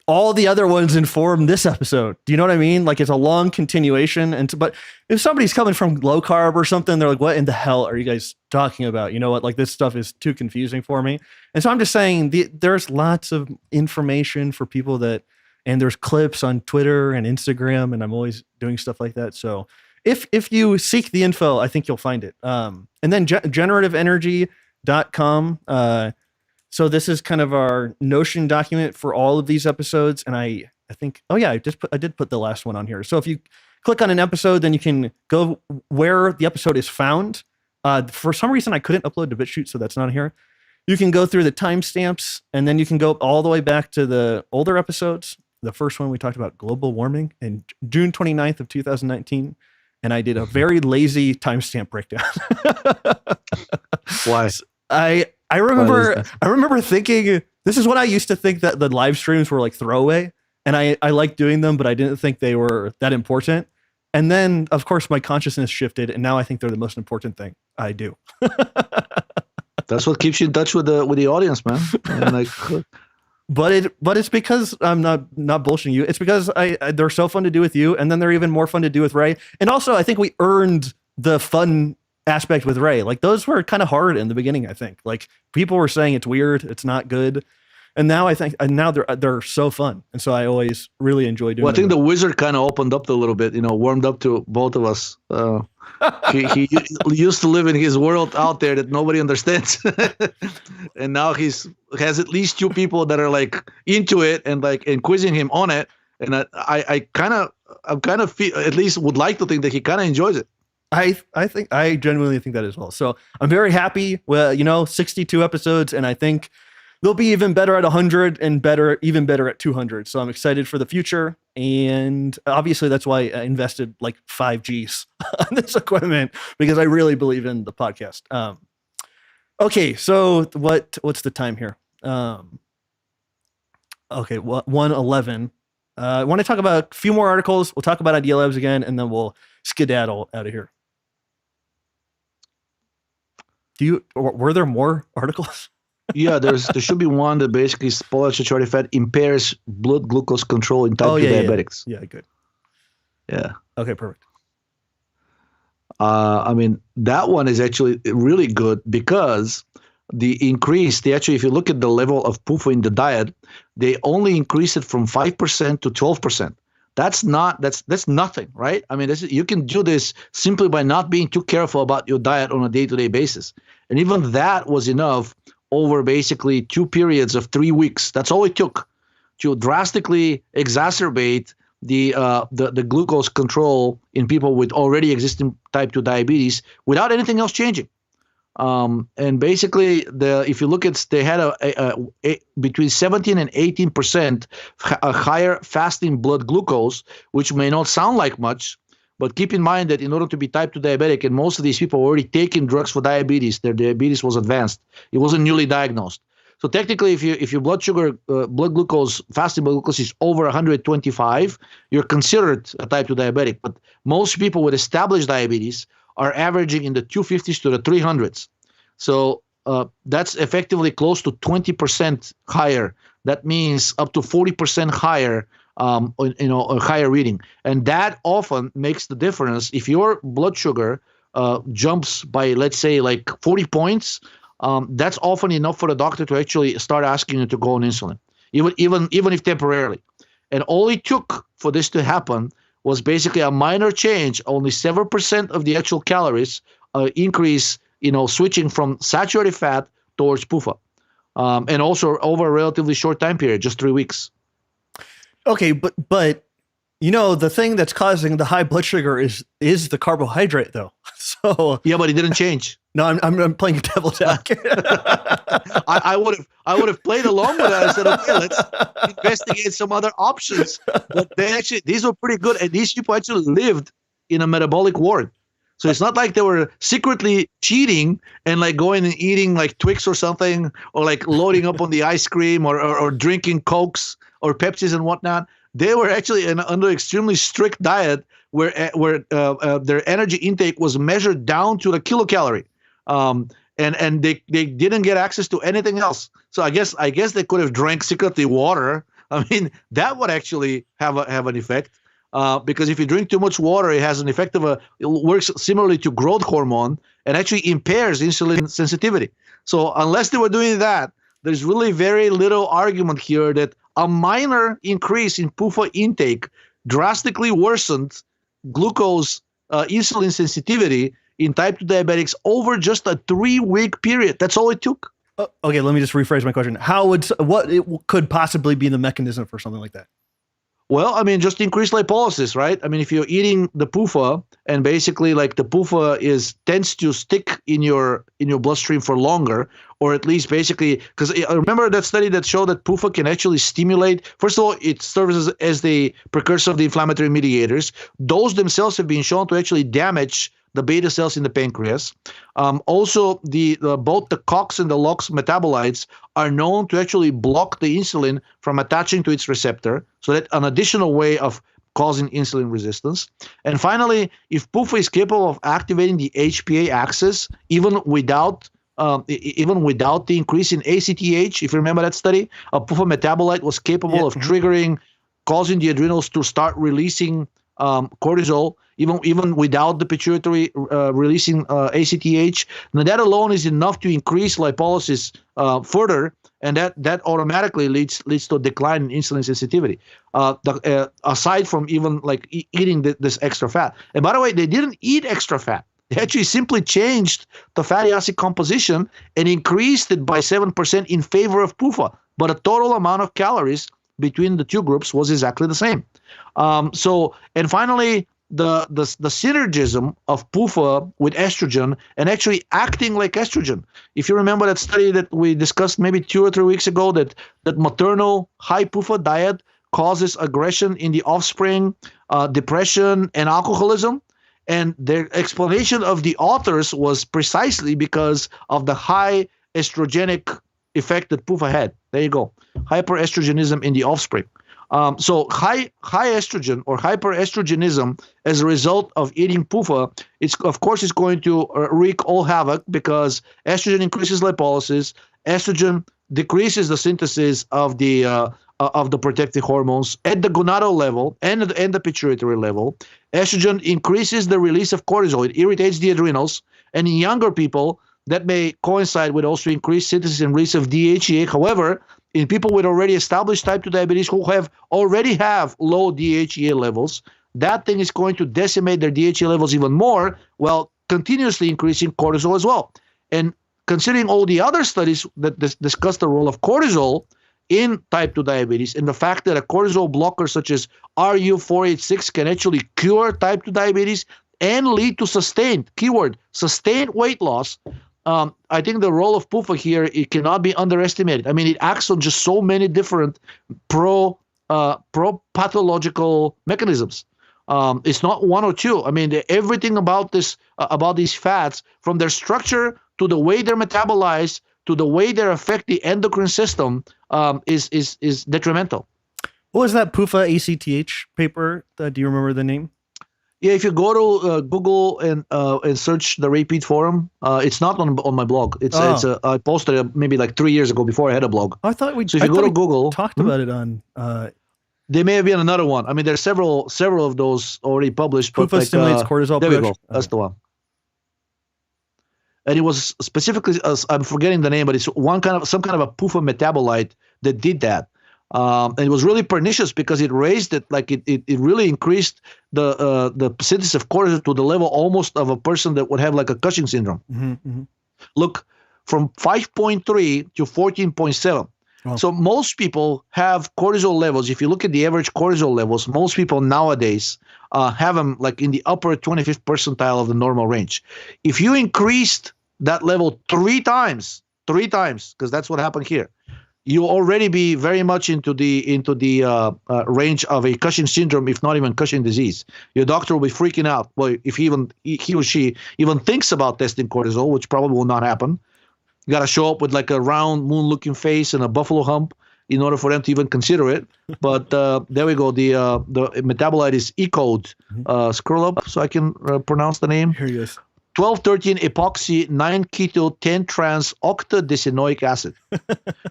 all the other ones inform this episode. Do you know what I mean? Like it's a long continuation. But if somebody's coming from low carb or something, they're like, what in the hell are you guys talking about? You know what? Like this stuff is too confusing for me. And so I'm just saying there's lots of information for people and there's clips on Twitter and Instagram, and I'm always doing stuff like that. So if you seek the info, I think you'll find it. And then generativeenergy.com. So this is kind of our Notion document for all of these episodes. And I think, I did put the last one on here. So if you click on an episode, then you can go where the episode is found. For some reason, I couldn't upload to BitChute, so that's not here. You can go through the timestamps, and then you can go all the way back to the older episodes. The first one, we talked about global warming in June 29th of 2019. And I did a very lazy timestamp breakdown. Why? I remember thinking, this is what I used to think, that the live streams were like throwaway, and I liked doing them, but I didn't think they were that important. And then of course my consciousness shifted, and now I think they're the most important thing I do. That's what keeps you in touch with the audience, man. And like, but it's because I'm not bullshitting you. It's because they're so fun to do with you, and then they're even more fun to do with Ray. And also I think we earned the fun aspect with Ray. Like those were kind of hard in the beginning, I think. Like people were saying it's weird, it's not good. And now I think they're so fun. And so I always really enjoy doing I think the wizard kind of opened up a little bit, warmed up to both of us. He used to live in his world out there that nobody understands. And now has at least two people that are like into it and like quizzing him on it. And I kind of feel, at least would like to think that he kind of enjoys it. I genuinely think that as well. So I'm very happy with, 62 episodes, and I think they'll be even better at 100 and even better at 200. So I'm excited for the future. And obviously that's why I invested like 5 G's on this equipment, because I really believe in the podcast. Okay. So what's the time here? Okay. 1:11. I want to talk about a few more articles. We'll talk about Idealabs again, and then we'll skedaddle out of here. Were there more articles? Yeah, there should be one that basically polyunsaturated fat impairs blood glucose control in type 2 diabetics. Yeah, good. Yeah. Okay, perfect. I mean, that one is actually really good because if you look at the level of PUFA in the diet, they only increase it from 5% to 12%. That's nothing, right? I mean, you can do this simply by not being too careful about your diet on a day-to-day basis. And even that was enough over basically 2 periods of 3 weeks. That's all it took to drastically exacerbate the glucose control in people with already existing type 2 diabetes without anything else changing. And basically, if you look at, they had a between 17 and 18% higher fasting blood glucose, which may not sound like much, but keep in mind that in order to be type 2 diabetic, and most of these people were already taking drugs for diabetes, their diabetes was advanced. It wasn't newly diagnosed. So technically, if your blood glucose, fasting blood glucose is over 125, you're considered a type 2 diabetic. But most people with established diabetes are averaging in the 250s to the 300s. So that's effectively close to 20% higher. That means up to 40% higher, a higher reading. And that often makes the difference. If your blood sugar jumps by, let's say, like 40 points, that's often enough for the doctor to actually start asking you to go on insulin, even if temporarily. And all it took for this to happen was basically a minor change, only 7% of the actual calories increase, switching from saturated fat towards PUFA. And also over a relatively short time period, just 3 weeks. Okay, but the thing that's causing the high blood sugar is the carbohydrate, though. So yeah, but it didn't change. No, I'm playing devil's advocate. I would have played along with that. I said, okay, let's investigate some other options. But these were pretty good, and these people actually lived in a metabolic ward. So it's not like they were secretly cheating and like going and eating like Twix or something, or like loading up on the ice cream or drinking Cokes or Pepsis and whatnot. They were actually under extremely strict diet where their energy intake was measured down to the kilocalorie. And they didn't get access to anything else. So I guess they could have drank secretly water, I mean, that would actually have an effect. Because if you drink too much water, it has an effect it works similarly to growth hormone and actually impairs insulin sensitivity. So unless they were doing that, there's really very little argument here that a minor increase in PUFA intake drastically worsened glucose insulin sensitivity in type 2 diabetics over just a 3-week period. That's all it took. Okay, let me just rephrase my question. What could possibly be the mechanism for something like that? Well, I mean, just increased lipolysis, right? I mean, if you're eating the PUFA and basically like the PUFA tends to stick in your bloodstream for longer, or at least basically, because I remember that study that showed that PUFA can actually stimulate. First of all, it serves as the precursor of the inflammatory mediators. Those themselves have been shown to actually damage the beta cells in the pancreas. Also, both the COX and the LOX metabolites are known to actually block the insulin from attaching to its receptor, so that's an additional way of causing insulin resistance. And finally, if PUFA is capable of activating the HPA axis, even without the increase in ACTH, if you remember that study, a PUFA metabolite was capable of causing the adrenals to start releasing cortisol, even without the pituitary releasing ACTH. Now that alone is enough to increase lipolysis further, and that automatically leads to a decline in insulin sensitivity. Aside from even like eating this extra fat. And by the way, they didn't eat extra fat. They actually simply changed the fatty acid composition and increased it by 7% in favor of PUFA, but the total amount of calories between the two groups was exactly the same. And finally, the synergism of PUFA with estrogen and actually acting like estrogen. If you remember that study that we discussed maybe 2 or 3 weeks ago, that maternal high PUFA diet causes aggression in the offspring, depression, and alcoholism. And their explanation of the authors was precisely because of the high estrogenic effect that PUFA had. There you go. Hyperestrogenism in the offspring. So high estrogen or hyperestrogenism as a result of eating PUFA, it's going to wreak all havoc, because estrogen increases lipolysis, estrogen decreases the synthesis of the protective hormones at the gonadal level and the pituitary level. Estrogen increases the release of cortisol. It irritates the adrenals, and in younger people, that may coincide with also increased synthesis and release of DHEA. However, in people with already established type 2 diabetes who already have low DHEA levels, that thing is going to decimate their DHEA levels even more, while continuously increasing cortisol as well. And considering all the other studies that discuss the role of cortisol in type 2 diabetes, and the fact that a cortisol blocker such as RU486 can actually cure type 2 diabetes and lead to sustained weight loss, I think the role of PUFA here, it cannot be underestimated. I mean, it acts on just so many different pro-pathological mechanisms. It's not one or two. I mean, everything about these fats, from their structure to the way they're metabolized to the way they affect the endocrine system, is detrimental. What was that PUFA ACTH paper? Do you remember the name? Yeah, if you go to Google and search the Repeat Forum, it's not on my blog. I posted it maybe like 3 years ago before I had a blog. I thought we. So if you go to Google, talked about it on. There may have been another one. I mean, there's several of those already published. PUFA stimulates cortisol. There we go. That's the one. And it was specifically, I'm forgetting the name, but it's some kind of a PUFA metabolite that did that. And it was really pernicious because it raised it, like it really increased the synthesis of cortisol to the level almost of a person that would have like a Cushing syndrome. Look, from 5.3 to 14.7. Wow. So most people have cortisol levels. If you look at the average cortisol levels, most people nowadays have them like in the upper 25th percentile of the normal range. If you increased that level three times, because that's what happened here, you already be very much into the range of a Cushing syndrome, if not even Cushing disease. Your doctor will be freaking out. Well, if he or she even thinks about testing cortisol, which probably will not happen. You got to show up with like a round moon-looking face and a buffalo hump in order for them to even consider it. But there we go. The metabolite is E-code. Scroll up so I can pronounce the name. Here he is. 12-13 epoxy 9-keto 10-trans octadecenoic acid.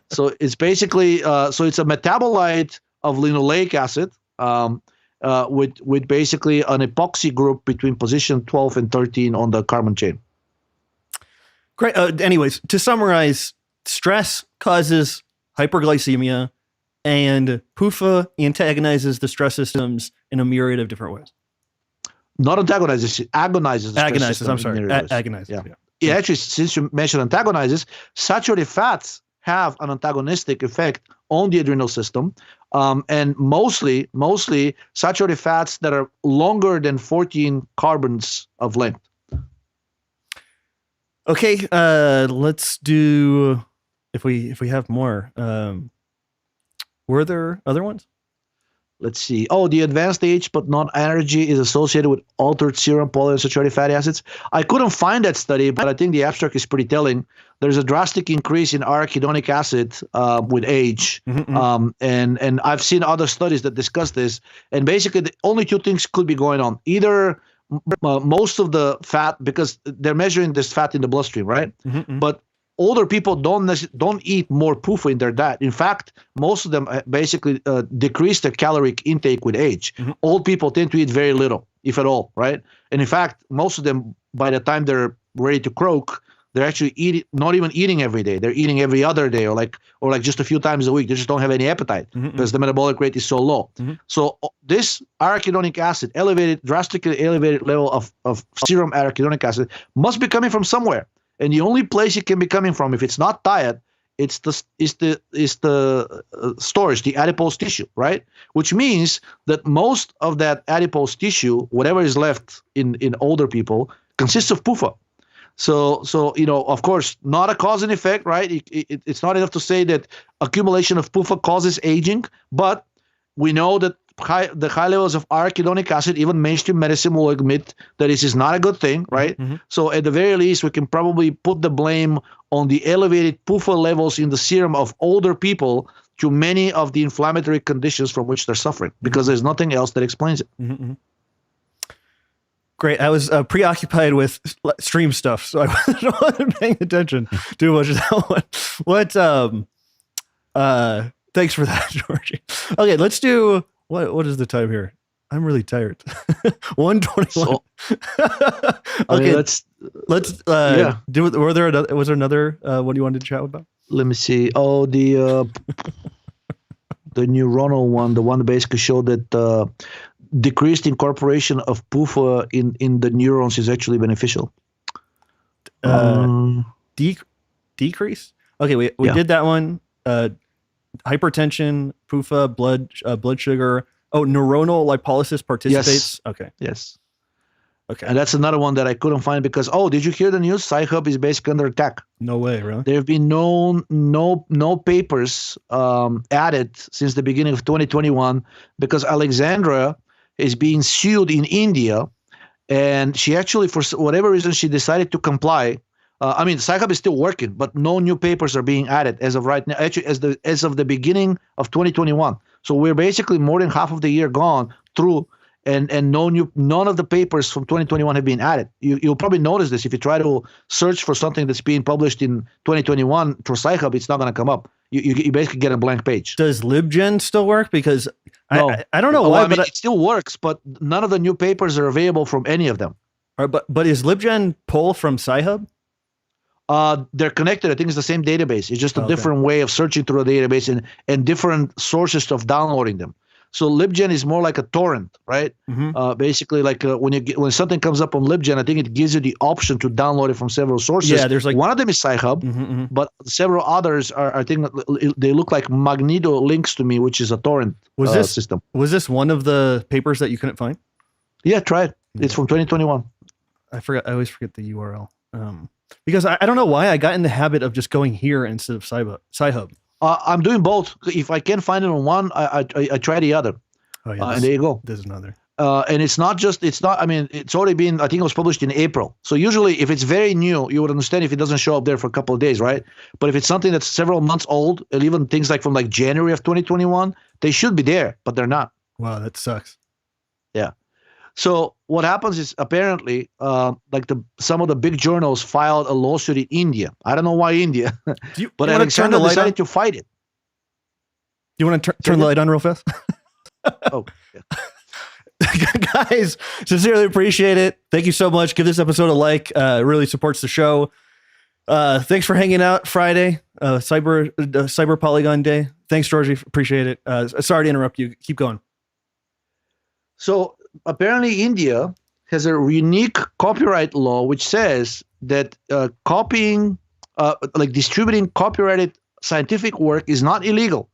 So it's basically so it's a metabolite of linoleic acid with basically an epoxy group between position 12 and 13 on the carbon chain. Great. Anyways, to summarize, stress causes hyperglycemia, and PUFA antagonizes the stress systems in a myriad of different ways. Not antagonizes, it agonizes. Agonizes. I'm sorry. Agonizes. Yeah. Actually, since you mentioned antagonizes, saturated fats have an antagonistic effect on the adrenal system, and mostly saturated fats that are longer than 14 carbons of length. Okay, let's do if we have more. Were there other ones? Let's see. Oh, the advanced age but not anergy is associated with altered serum polyunsaturated fatty acids. I couldn't find that study, but I think the abstract is pretty telling. There's a drastic increase in arachidonic acid with age, and I've seen other studies that discuss this. And basically, the only two things could be going on: either most of the fat, because they're measuring this fat in the bloodstream, right? But older people don't eat more PUFA in their diet. In fact, most of them basically decrease their caloric intake with age. Old people tend to eat very little, if at all, right? And in fact, most of them, by the time they're ready to croak, they're actually not even eating every day. They're eating every other day, or like just a few times a week. They just don't have any appetite because the metabolic rate is so low. So this arachidonic acid, drastically elevated level of serum arachidonic acid, must be coming from somewhere. And the only place it can be coming from, if it's not diet, it's the storage, the adipose tissue, right? Which means that most of that adipose tissue, whatever is left in older people, consists of PUFA. So of course, not a cause and effect, right? It's not enough to say that accumulation of PUFA causes aging, but we know that the high levels of arachidonic acid, even mainstream medicine will admit that this is not a good thing, right? So at the very least, we can probably put the blame on the elevated PUFA levels in the serum of older people to many of the inflammatory conditions from which they're suffering, because there's nothing else that explains it. Great. I was preoccupied with stream stuff, so I wasn't paying attention too much to that one. Thanks for that, Georgi. Okay, let's do what is the time here? I'm really tired. 1:21. Okay, let's do. Was there another one you wanted to chat about? Let me see. Oh, the neuronal one, the one that basically showed that decreased incorporation of PUFA in the neurons is actually beneficial. Decrease? Okay, we did that one. Hypertension, PUFA, blood sugar. Oh, neuronal lipolysis participates. Yes. Okay. Yes. Okay. And that's another one that I couldn't find because, did you hear the news? Sci-Hub is basically under attack. No way, really? There have been no papers added since the beginning of 2021 because Alexandra is being sued in India, and she actually, for whatever reason, she decided to comply. Sci-Hub is still working, but no new papers are being added as of right now. Actually, as of the beginning of 2021. So we're basically more than half of the year gone through, and none of the papers from 2021 have been added. You'll probably notice this if you try to search for something that's being published in 2021 for Sci-Hub, it's not going to come up. You basically get a blank page. Does LibGen still work? Because no. I don't know why, but it still works, but none of the new papers are available from any of them. But is LibGen pull from Sci-Hub? They're connected. I think it's the same database. It's just a different way of searching through a database and different sources of downloading them. So LibGen is more like a torrent, right? Basically, like when something comes up on LibGen, I think it gives you the option to download it from several sources. Yeah, there's like one of them is Sci-Hub, but several others are. I think they look like Magneto links to me, which is a torrent system. Was this one of the papers that you couldn't find? Yeah, try it. It's from 2021. I always forget the URL. Because I don't know why I got in the habit of just going here instead of Sci-Hub. I'm doing both. If I can't find it on one, I try the other. Oh yeah, and there you go. There's another. And it's already been, I think it was published in April. So usually if it's very new, you would understand if it doesn't show up there for a couple of days, right? But if it's something that's several months old, and even things like from like January of 2021, they should be there, but they're not. Wow, that sucks. Yeah. So what happens is apparently, some of the big journals filed a lawsuit in India. I don't know why India, but Alexandra decided to fight it. Do you want to turn the light on real fast? Oh, yeah. Guys, sincerely appreciate it. Thank you so much. Give this episode a like. It really supports the show. Thanks for hanging out Friday, Cyber Polygon Day. Thanks, Georgi. Appreciate it. Sorry to interrupt you. Keep going. So apparently India has a unique copyright law which says that copying, distributing copyrighted scientific work is not illegal.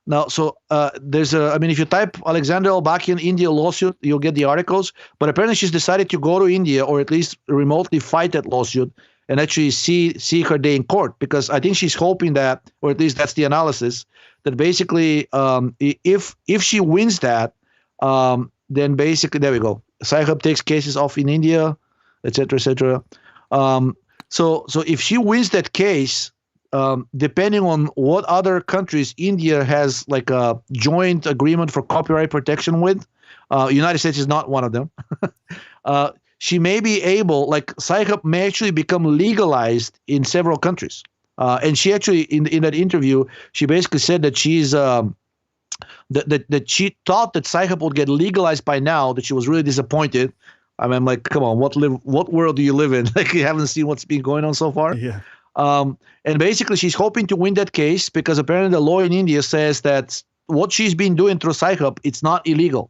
Now, so if you type Alexandra Elbakyan India lawsuit, you'll get the articles. But apparently she's decided to go to India, or at least remotely fight that lawsuit and actually see her day in court, because I think she's hoping that, or at least that's the analysis, that basically if she wins that, then basically, there we go. Sci-Hub takes cases off in India, et cetera, et cetera. So if she wins that case, depending on what other countries India has like a joint agreement for copyright protection with, United States is not one of them. She may be able, Sci-Hub may actually become legalized in several countries. And she actually, in that interview, she basically said that she's that she thought that Sci-Hub would get legalized by now, that she was really disappointed. I mean, I'm like, come on, what world do you live in? Like, you haven't seen what's been going on so far? Yeah. And basically, she's hoping to win that case because apparently the law in India says that what she's been doing through Sci-Hub, it's not illegal.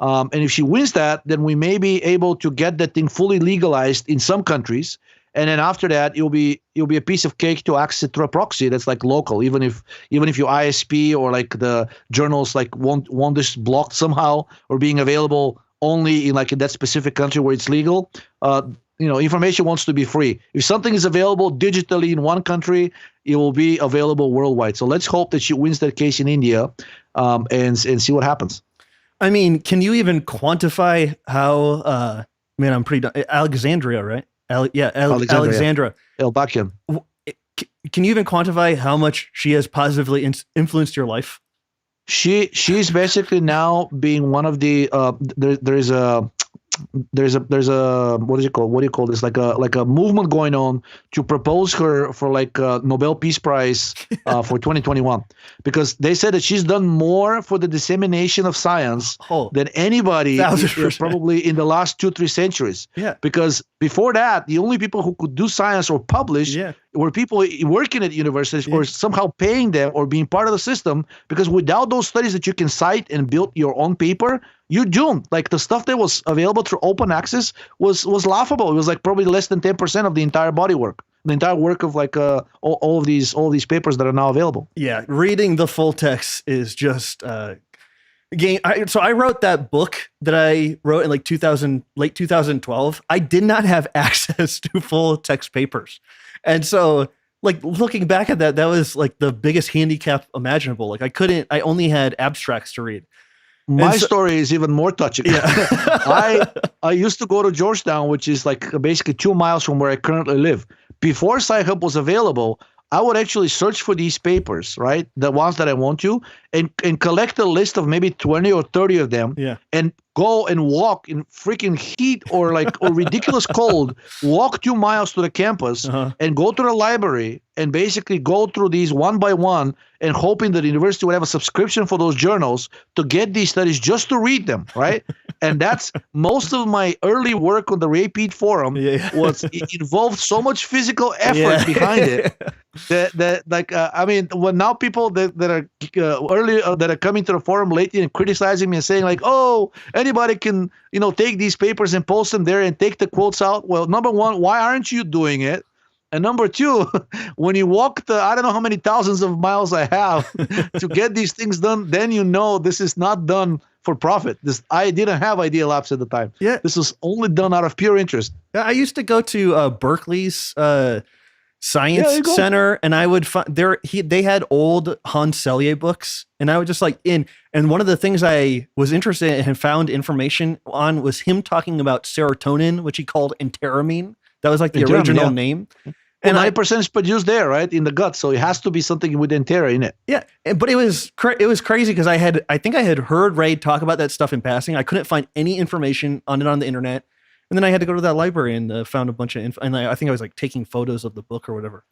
And if she wins that, then we may be able to get that thing fully legalized in some countries. And then after that, it'll be a piece of cake to access it through a proxy that's like local, even if your ISP or like the journals like want this blocked somehow or being available only in that specific country where it's legal. Information wants to be free. If something is available digitally in one country, it will be available worldwide. So let's hope that she wins that case in India, and see what happens. I mean, can you even quantify how? I'm pretty done. Alexandria, right? Alexandra Elbakyan. Can you even quantify how much she has positively influenced your life? She's basically now being one of the there's a what do you call this, like a movement going on to propose her for Nobel Peace Prize for 2021, because they said that she's done more for the dissemination of science than anybody probably in the last 2-3 centuries. Yeah. Because before that, the only people who could do science or publish were people working at universities or somehow paying them or being part of the system, because without those studies that you can cite and build your own paper, you're doomed. Like, the stuff that was available through open access was laughable. It was probably less than 10% of the entire body work, the entire work of all of these papers that are now available. Yeah, reading the full text is just game. So I wrote that book that I wrote in late 2012. I did not have access to full text papers, and so looking back at that was the biggest handicap imaginable. I only had abstracts to read. My story is even more touching. Yeah. I used to go to Georgetown, which is basically 2 miles from where I currently live. Before Sci-Hub was available, I would actually search for these papers, right? The ones that I want to, and collect a list of maybe 20 or 30 of them, and go and walk in freaking heat or ridiculous cold, walk 2 miles to the campus and go to the library and basically go through these one by one, and hoping that the university would have a subscription for those journals to get these studies just to read them, right? And that's most of my early work on the Repeat Forum. It involved so much physical effort behind it that when now people that are early that are coming to the forum lately and criticizing me and saying oh, anybody can take these papers and post them there and take the quotes out. Well, number one, why aren't you doing it? And number two, when you walk the I don't know how many thousands of miles I have to get these things done, then this is not done for profit. I didn't have Idealabs at the time. Yeah, this was only done out of pure interest. I used to go to Berkeley's Science Center, and I would find they had old Hans Selye books, and I would just and one of the things I was interested in and found information on was him talking about serotonin, which he called enteramine. That was the original name. And 9% is produced there, right, in the gut. So it has to be something with entera in it. Yeah, but it was crazy because I think I had heard Ray talk about that stuff in passing. I couldn't find any information on it on the internet, and then I had to go to that library and found a bunch of info. And I think I was like taking photos of the book or whatever.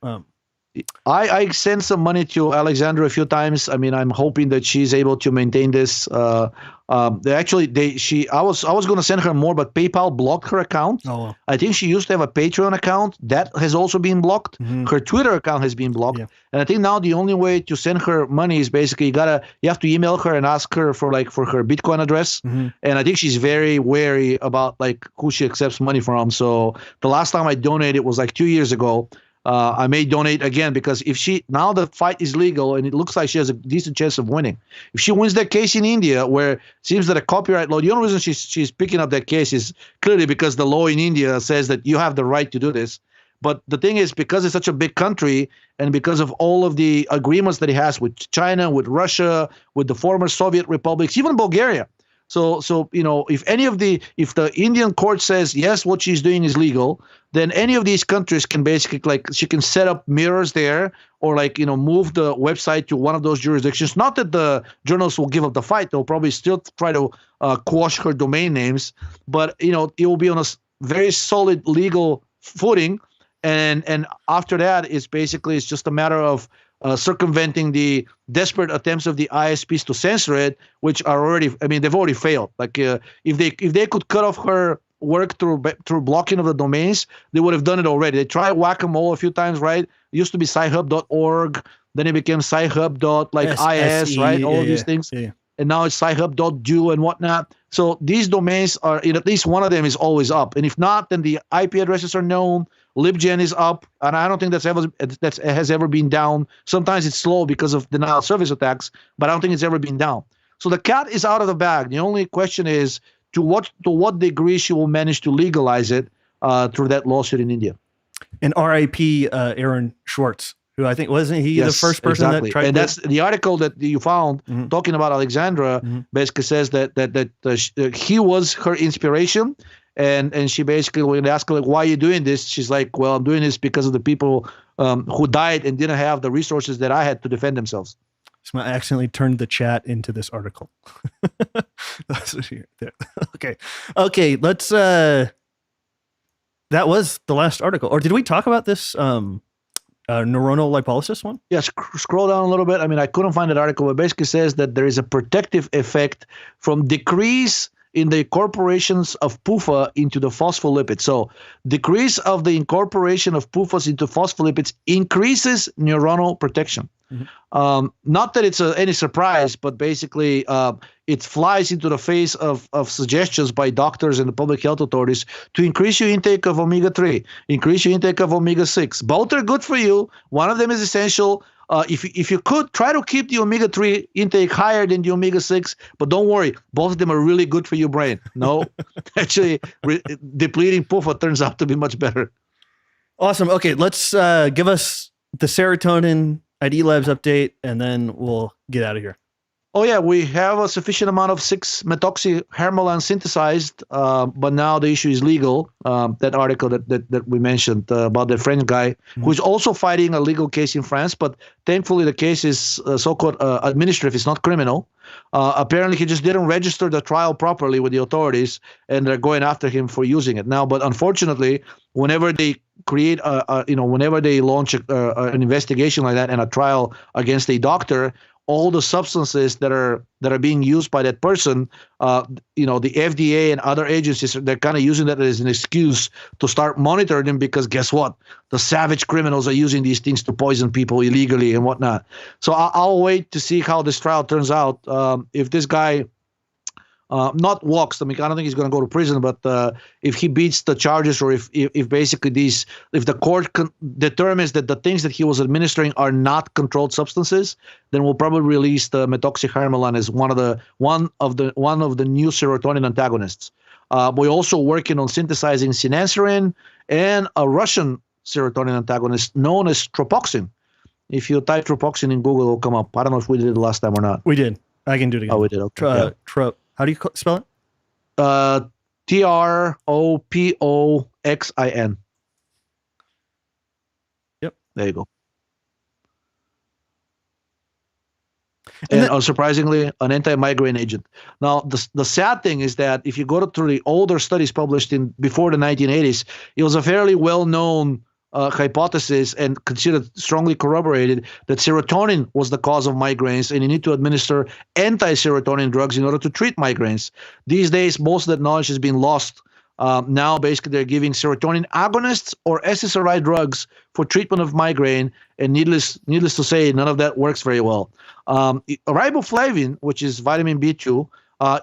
I sent some money to Alexandra a few times. I mean, I'm hoping that she's able to maintain this. I was going to send her more, but PayPal blocked her account. Oh, wow. I think she used to have a Patreon account that has also been blocked. Mm-hmm. Her Twitter account has been blocked, and I think now the only way to send her money is basically you have to email her and ask her for her Bitcoin address. Mm-hmm. And I think she's very wary about like who she accepts money from. So the last time I donated was like 2 years ago. I may donate again because now the fight is legal and it looks like she has a decent chance of winning. If she wins that case in India, where it seems that a copyright law, the only reason she's picking up that case is clearly because the law in India says that you have the right to do this. But the thing is, because it's such a big country and because of all of the agreements that it has with China, with Russia, with the former Soviet republics, even Bulgaria. So if the Indian court says yes, what she's doing is legal, then any of these countries can basically she can set up mirrors there or move the website to one of those jurisdictions. Not that the journalists will give up the fight; they'll probably still try to quash her domain names, but it will be on a very solid legal footing. And after that, it's just a matter of circumventing the desperate attempts of the ISPs to censor it, which are they've already failed. Like if they could cut off her work through blocking of the domains, they would have done it already. They tried whack-a-mole a few times, right? It used to be Sci-Hub.org, then it became Sci-Hub.is, right? All of these things. Yeah. And now it's Sci-Hub.do and whatnot. So these domains are, at least one of them is always up. And if not, then the IP addresses are known. LibGen is up, and I don't think that has ever been down. Sometimes it's slow because of denial of service attacks, but I don't think it's ever been down. So the cat is out of the bag. The only question is to what degree she will manage to legalize it through that lawsuit in India. And R.I.P. Aaron Schwartz, who I think wasn't he the first person that tried. And that's the article that you found talking about Alexandra. Basically says that he was her inspiration. And she basically, when they ask her, why are you doing this? She's like, well, I'm doing this because of the people who died and didn't have the resources that I had to defend themselves. So I accidentally turned the chat into this article. Okay. Let's, that was the last article. Or did we talk about this neuronal lipolysis one? Yes. Scroll down a little bit. I couldn't find that article, but basically says that there is a protective effect from decrease in the incorporations of PUFA into the phospholipids. So decrease of the incorporation of PUFAs into phospholipids increases neuronal protection. Not that it's any surprise, but basically it flies into the face of suggestions by doctors and the public health authorities to increase your intake of omega-3, increase your intake of omega-6. Both are good for you. One of them is essential. If you could, try to keep the omega-3 intake higher than the omega-6, but don't worry, both of them are really good for your brain. No, actually, depleting PUFA turns out to be much better. Awesome. Okay, let's give us the serotonin Idealabs update, and then we'll get out of here. Oh, yeah, we have a sufficient amount of 6-methoxyharmalan synthesized, but now the issue is legal. That article that we mentioned about the French guy who is also fighting a legal case in France, but thankfully the case is so-called administrative. It's not criminal. Apparently, he just didn't register the trial properly with the authorities, and they're going after him for using it now. But unfortunately, whenever they create whenever they launch an investigation like that and a trial against a doctor, all the substances that are being used by that person, the FDA and other agencies, they're kind of using that as an excuse to start monitoring them because guess what? The savage criminals are using these things to poison people illegally and whatnot. So I'll wait to see how this trial turns out. If this guy not walks, I don't think he's going to go to prison, but if he beats the charges, or if basically if the court determines that the things that he was administering are not controlled substances, then we'll probably release the methoxyharmalan as one of the new serotonin antagonists. We're also working on synthesizing sinanserin and a Russian serotonin antagonist known as tropoxin. If you type tropoxin in Google, it'll come up. I don't know if we did it last time or not. We did. I can do it again. Oh, we did. Okay. How do you spell it? Tropoxin. There you go. And And unsurprisingly, an anti-migraine agent. Now, the sad thing is that if you go through the older studies published in before the 1980s, it was a fairly well-known hypothesis and considered strongly corroborated that serotonin was the cause of migraines, and you need to administer anti-serotonin drugs in order to treat migraines. These days, most of that knowledge has been lost. Now, basically, they're giving serotonin agonists or SSRI drugs for treatment of migraine, and needless to say, none of that works very well. Riboflavin, which is vitamin B2,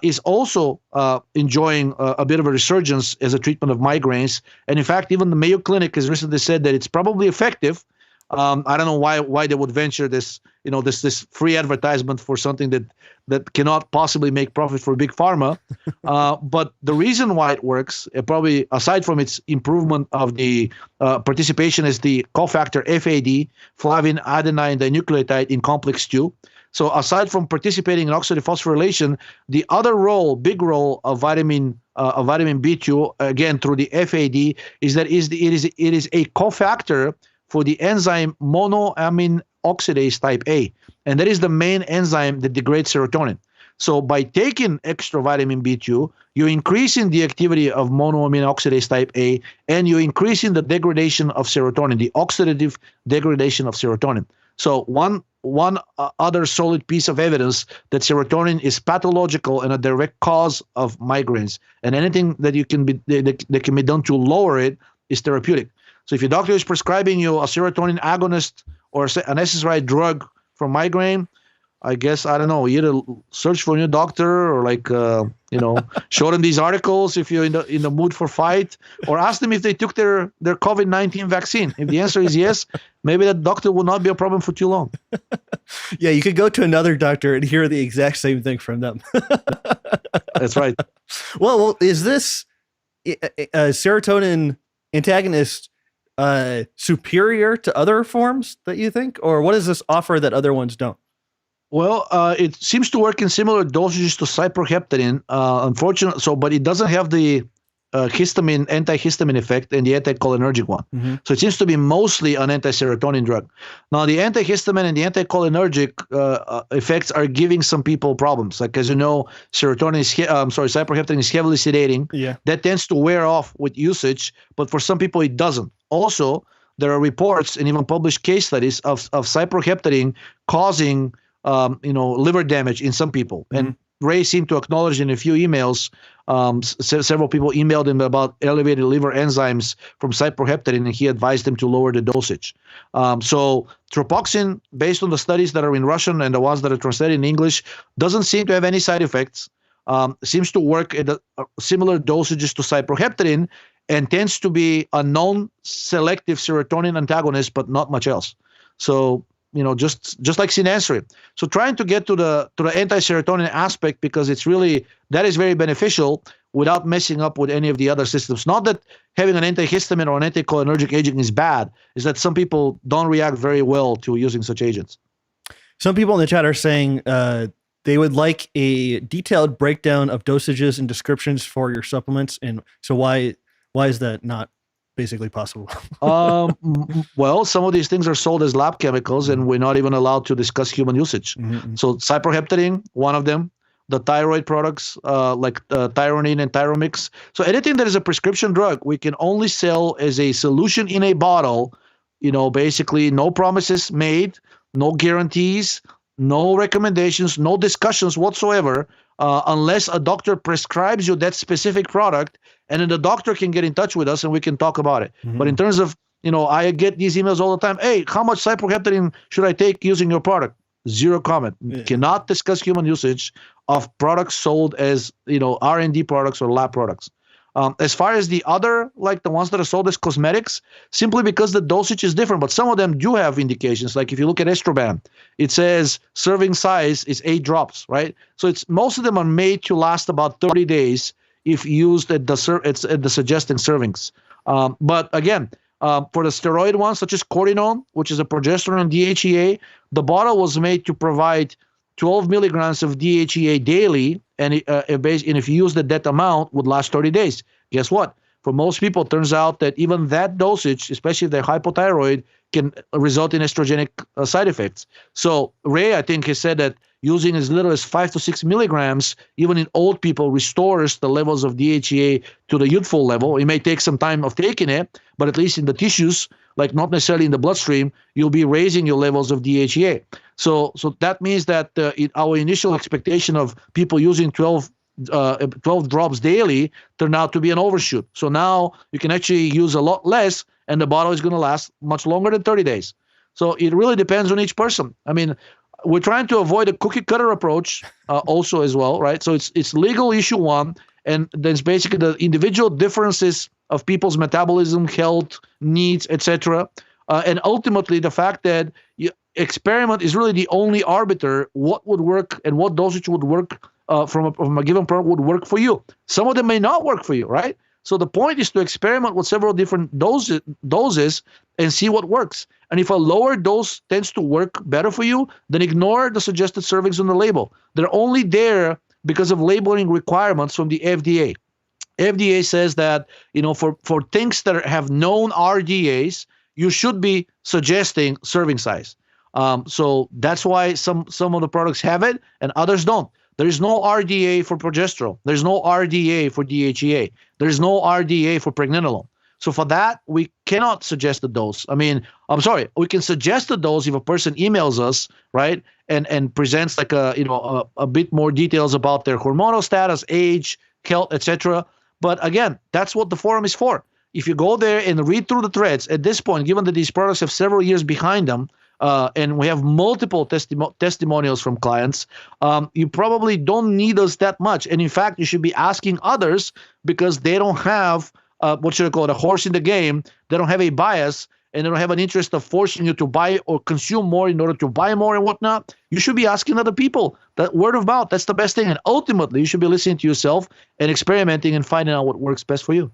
is also enjoying a bit of a resurgence as a treatment of migraines. And in fact, even the Mayo Clinic has recently said that it's probably effective. I don't know why they would venture this, this free advertisement for something that cannot possibly make profit for big pharma. But the reason why it works, probably aside from its improvement of the participation as the cofactor FAD, flavin adenine dinucleotide in complex 2. So aside from participating in oxidative phosphorylation, the other big role of vitamin B2, again through the FAD, is that it is a cofactor for the enzyme monoamine oxidase type A. And that is the main enzyme that degrades serotonin. So by taking extra vitamin B2, you're increasing the activity of monoamine oxidase type A, and you're increasing the degradation of serotonin, the oxidative degradation of serotonin. So one other solid piece of evidence that serotonin is pathological and a direct cause of migraines, and anything that can be done to lower it is therapeutic. So if your doctor is prescribing you a serotonin agonist or an SSRI drug for migraine, I guess, I don't know, either search for a new doctor or show them these articles if you're in the mood for fight, or ask them if they took their COVID-19 vaccine. If the answer is yes, maybe that doctor will not be a problem for too long. Yeah, you could go to another doctor and hear the exact same thing from them. That's right. Well, is this a serotonin antagonist superior to other forms that you think, or what does this offer that other ones don't? Well, it seems to work in similar dosages to cyproheptadine, unfortunately. But it doesn't have the antihistamine effect and the anticholinergic one. Mm-hmm. So it seems to be mostly an anti-serotonin drug. Now, the antihistamine and the anticholinergic effects are giving some people problems. Like, as you know, cyproheptadine is heavily sedating. Yeah. That tends to wear off with usage, but for some people it doesn't. Also, there are reports and even published case studies of cyproheptadine causing liver damage in some people. Mm-hmm. And Ray seemed to acknowledge in a few emails, several people emailed him about elevated liver enzymes from cyproheptadine, and he advised them to lower the dosage. So tropoxin, based on the studies that are in Russian and the ones that are translated in English, doesn't seem to have any side effects. Seems to work at similar dosages to cyproheptadine, and tends to be a non-selective serotonin antagonist, but not much else. So, just like sinansary. So trying to get to the anti-serotonin aspect, because that is very beneficial without messing up with any of the other systems. Not that having an antihistamine or an anticholinergic agent is bad, is that some people don't react very well to using such agents. Some people in the chat are saying they would like a detailed breakdown of dosages and descriptions for your supplements. And so why is that not basically possible? Well, some of these things are sold as lab chemicals, and we're not even allowed to discuss human usage. Mm-hmm. So cyproheptadine, one of them, the thyroid products like Tyronine and Tyromix. So anything that is a prescription drug, we can only sell as a solution in a bottle. Basically no promises made, no guarantees, no recommendations, no discussions whatsoever, unless a doctor prescribes you that specific product, and then the doctor can get in touch with us and we can talk about it. Mm-hmm. But in terms of, I get these emails all the time. Hey, how much cyproheptadine should I take using your product? Zero comment. Yeah. Cannot discuss human usage of products sold as, R&D products or lab products. As far as the other, like the ones that are sold as cosmetics, simply because the dosage is different, but some of them do have indications. Like if you look at Estroban, it says serving size is 8 drops, right? So most of them are made to last about 30 days if used at the suggested servings. But again, for the steroid ones, such as cortisone, which is a progesterone DHEA, the bottle was made to provide 12 milligrams of DHEA daily, and if you use that amount, would last 30 days. Guess what? For most people, it turns out that even that dosage, especially if they're hypothyroid, can result in estrogenic side effects. So Ray, I think, has said that using as little as 5 to 6 milligrams, even in old people, restores the levels of DHEA to the youthful level. It may take some time of taking it, but at least in the tissues, like not necessarily in the bloodstream, you'll be raising your levels of DHEA. So that means that our initial expectation of people using 12 drops daily turned out to be an overshoot. So now you can actually use a lot less, and the bottle is going to last much longer than 30 days. So it really depends on each person. I mean, we're trying to avoid a cookie cutter approach also as well, right? So it's legal issue one, and then it's basically the individual differences of people's metabolism, health, needs, etc. And ultimately the fact that experiment is really the only arbiter what would work and what dosage would work from a given product would work for you. Some of them may not work for you, right? So the point is to experiment with several different doses and see what works. And if a lower dose tends to work better for you, then ignore the suggested servings on the label. They're only there because of labeling requirements from the FDA. FDA says that, for things that have known RDAs, you should be suggesting serving size. So that's why some of the products have it and others don't. There is no RDA for progesterone. There's no RDA for DHEA. There's no RDA for pregnenolone. So for that, we cannot suggest the dose. I mean, I'm sorry, we can suggest the dose if a person emails us, right, and presents like a bit more details about their hormonal status, age, health, etc. But again, that's what the forum is for. If you go there and read through the threads, at this point, given that these products have several years behind them, and we have multiple testimonials from clients, you probably don't need us that much. And in fact, you should be asking others because they don't have what should I call it, a horse in the game. They don't have a bias and they don't have an interest of forcing you to buy or consume more in order to buy more and whatnot. You should be asking other people. That word of mouth, that's the best thing. And ultimately, you should be listening to yourself and experimenting and finding out what works best for you.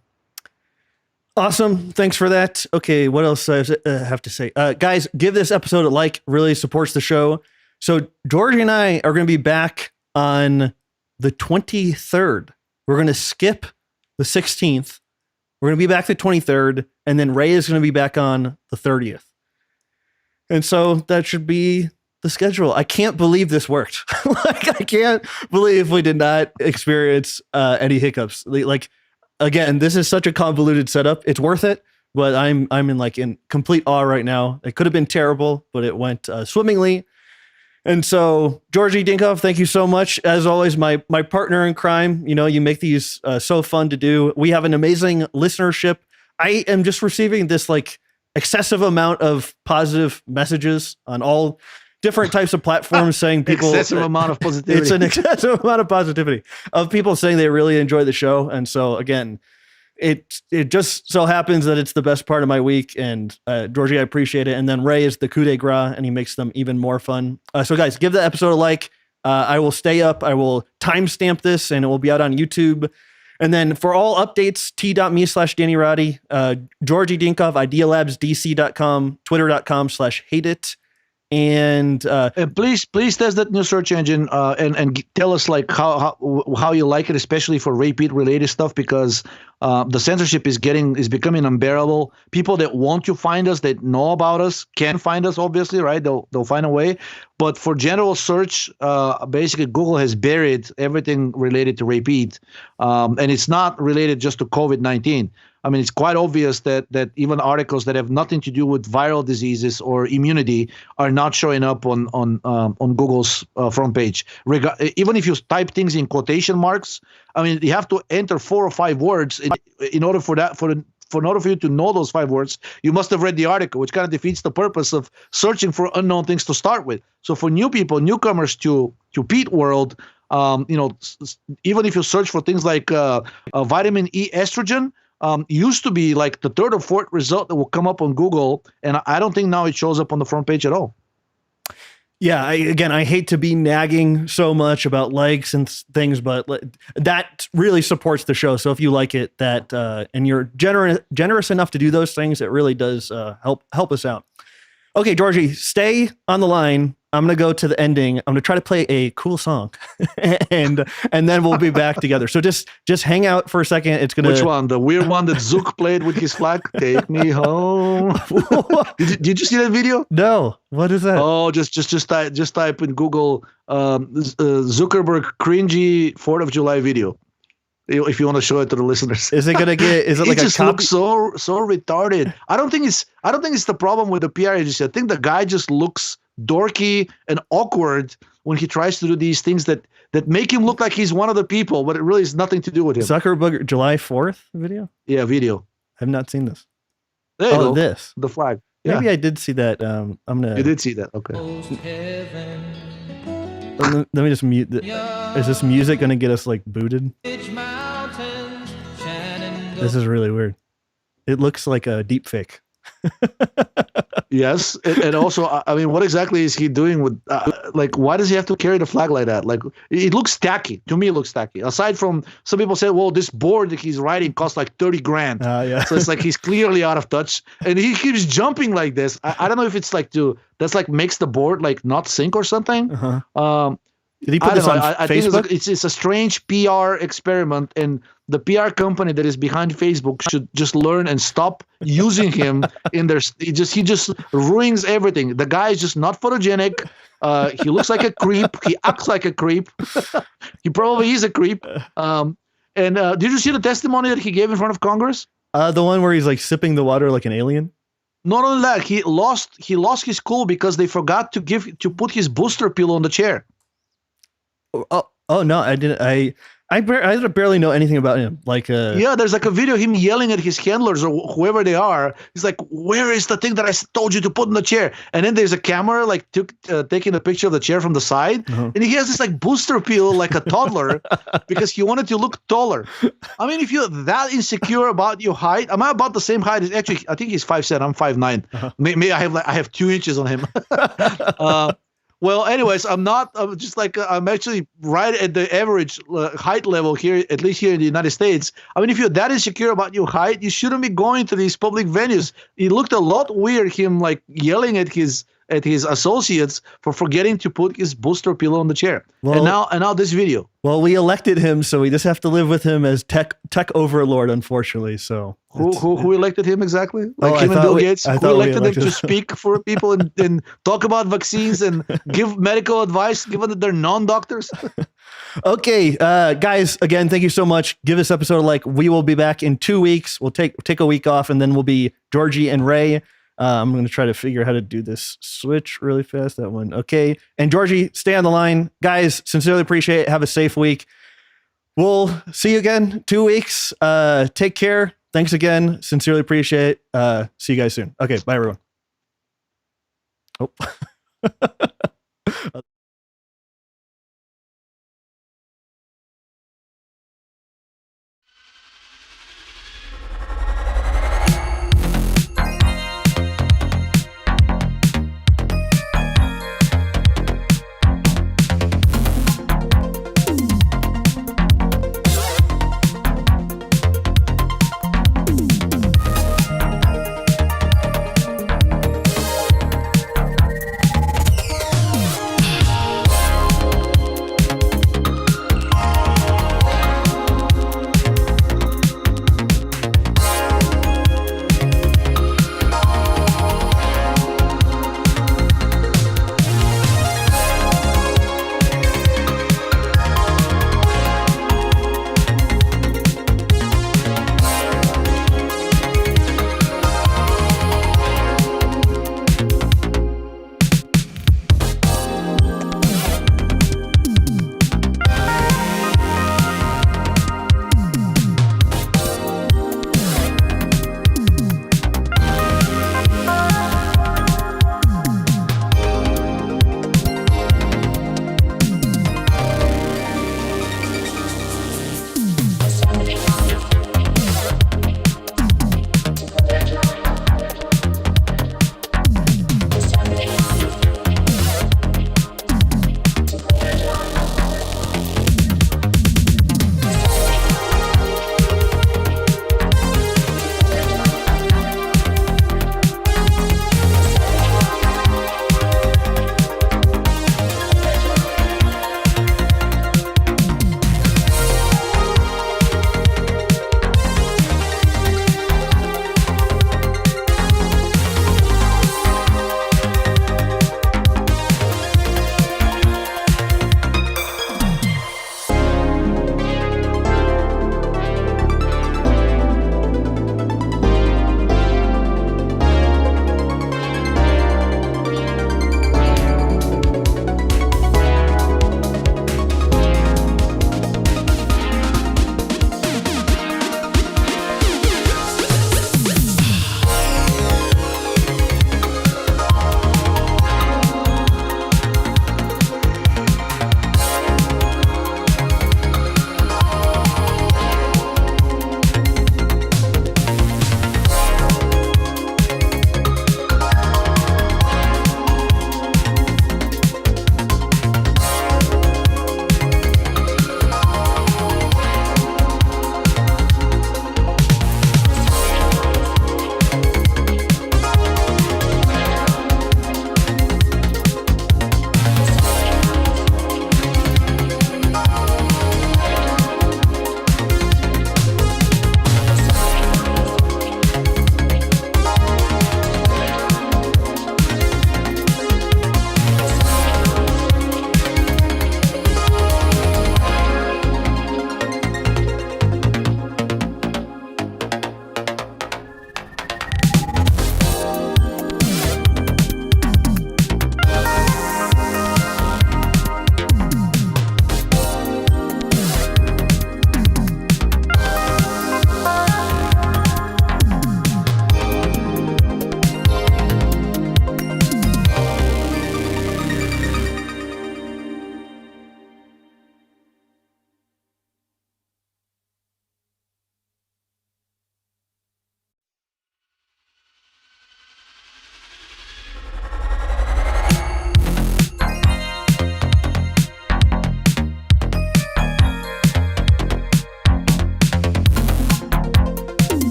Awesome. Thanks for that. Okay, what else I have to say? Guys, give this episode a like. Really supports the show. So Georgi and I are going to be back on the 23rd. We're going to skip the 16th. We're going to be back the 23rd. And then Ray is going to be back on the 30th. And so that should be the schedule. I can't believe this worked. I can't believe we did not experience any hiccups. Again, this is such a convoluted setup. It's worth it, but I'm in complete awe right now. It could have been terrible, but it went swimmingly. And so, Georgi Dinkov, thank you so much. As always, my partner in crime. You make these so fun to do. We have an amazing listenership. I am just receiving this excessive amount of positive messages on all different types of platforms saying people excessive amount of positivity. It's an excessive amount of positivity of people saying they really enjoy the show. And so again, it just so happens that it's the best part of my week. And Georgi, I appreciate it. And then Ray is the coup de grace, and he makes them even more fun. So guys, give the episode a like. I will stay up. I will timestamp this, and it will be out on YouTube. And then for all updates, t.me/Danny Roddy, Georgi Dinkov, idealabsdc.com, twitter.com/hateit. And please test that new search engine and tell us how you like it, especially for repeat related stuff, because the censorship is becoming unbearable. People that want to find us, that know about us, can find us, obviously, right? They'll find a way. But for general search, basically Google has buried everything related to repeat, and it's not related just to COVID-19. I mean, it's quite obvious that even articles that have nothing to do with viral diseases or immunity are not showing up on Google's front page. Even if you type things in quotation marks, I mean, you have to enter 4 or 5 words in order for in order for you to know those 5 words, you must have read the article, which kind of defeats the purpose of searching for unknown things to start with. So for newcomers to Pete world, even if you search for things like vitamin E estrogen, used to be like the 3rd or 4th result that will come up on Google, and I don't think now it shows up on the front page at all. Yeah, I hate to be nagging so much about likes and things, but that really supports the show. So if you like it, and you're generous enough to do those things, it really does help us out. Okay, Georgi, stay on the line. I'm going to go to the ending. I'm going to try to play a cool song and then we'll be back together. So just hang out for a second. It's going to... Which one? The weird one that Zook played with his flag? Take me home. Did you see that video? No. What is that? Oh, just type in Google Zuckerberg cringy 4th of July video. If you want to show it to the listeners. Is it gonna get? Is it like it a just copy? looks so retarded. I don't think it's the problem with the PR agency. I think the guy just looks dorky and awkward when he tries to do these things that make him look like he's one of the people, but it really has nothing to do with him. Zuckerberg July 4th video? Yeah, video. I've not seen this. There you go. This. The flag. Maybe Yeah. I did see that. I'm gonna. You did see that. Okay. Let me just mute. Is this music gonna get us like booted? This is really weird. It looks like a deep fake. Yes, and also, I mean, what exactly is he doing with? Like, why does he have to carry the flag like that? Like, it looks tacky. To me, it looks tacky. Aside from some people say, well, this board that he's riding costs like 30 grand. Yeah. So it's like he's clearly out of touch, and he keeps jumping like this. I don't know if it's like that's like makes the board like not sync or something. Uh-huh. Did he put this on I Facebook? think it's a strange PR experiment, and the PR company that is behind Facebook should just learn and stop using him in their. He just ruins everything. The guy is just not photogenic. He looks like a creep. He acts like a creep. He probably is a creep. And did you see the testimony that he gave in front of Congress? The one where he's like sipping the water like an alien. Not only that, he lost his cool because they forgot to put his booster pill on the chair. Oh no, I didn't. I barely know anything about him. Like, yeah, there's like a video of him yelling at his handlers or whoever they are. He's like, "Where is the thing that I told you to put in the chair?" And then there's a camera like taking a picture of the chair from the side, and he has this like booster pill like a toddler because he wanted to look taller. I mean, if you're that insecure about your height, am I about the same height? Actually, I think he's 5'7". I'm 5'9". Maybe I have 2 inches on him. Well, anyways, I'm actually right at the average height level here, at least here in the United States. I mean, if you're that insecure about your height, you shouldn't be going to these public venues. It looked a lot weird, him like yelling at his associates for forgetting to put his booster pill on the chair. Well, and now this video. Well, we elected him, so we just have to live with him as tech overlord, unfortunately. So who elected him exactly? Like him and Bill Gates? Who elected him to speak for people and talk about vaccines and give medical advice, given that they're non-doctors? Okay, guys, again, thank you so much. Give this episode a like. We will be back in 2 weeks. We'll take a week off, and then we'll be Georgi and Ray. I'm going to try to figure out how to do this switch really fast. That one. Okay. And Georgi, stay on the line. Guys, sincerely appreciate it. Have a safe week. We'll see you again 2 weeks. Take care. Thanks again. Sincerely appreciate it. See you guys soon. Okay. Bye, everyone. Oh.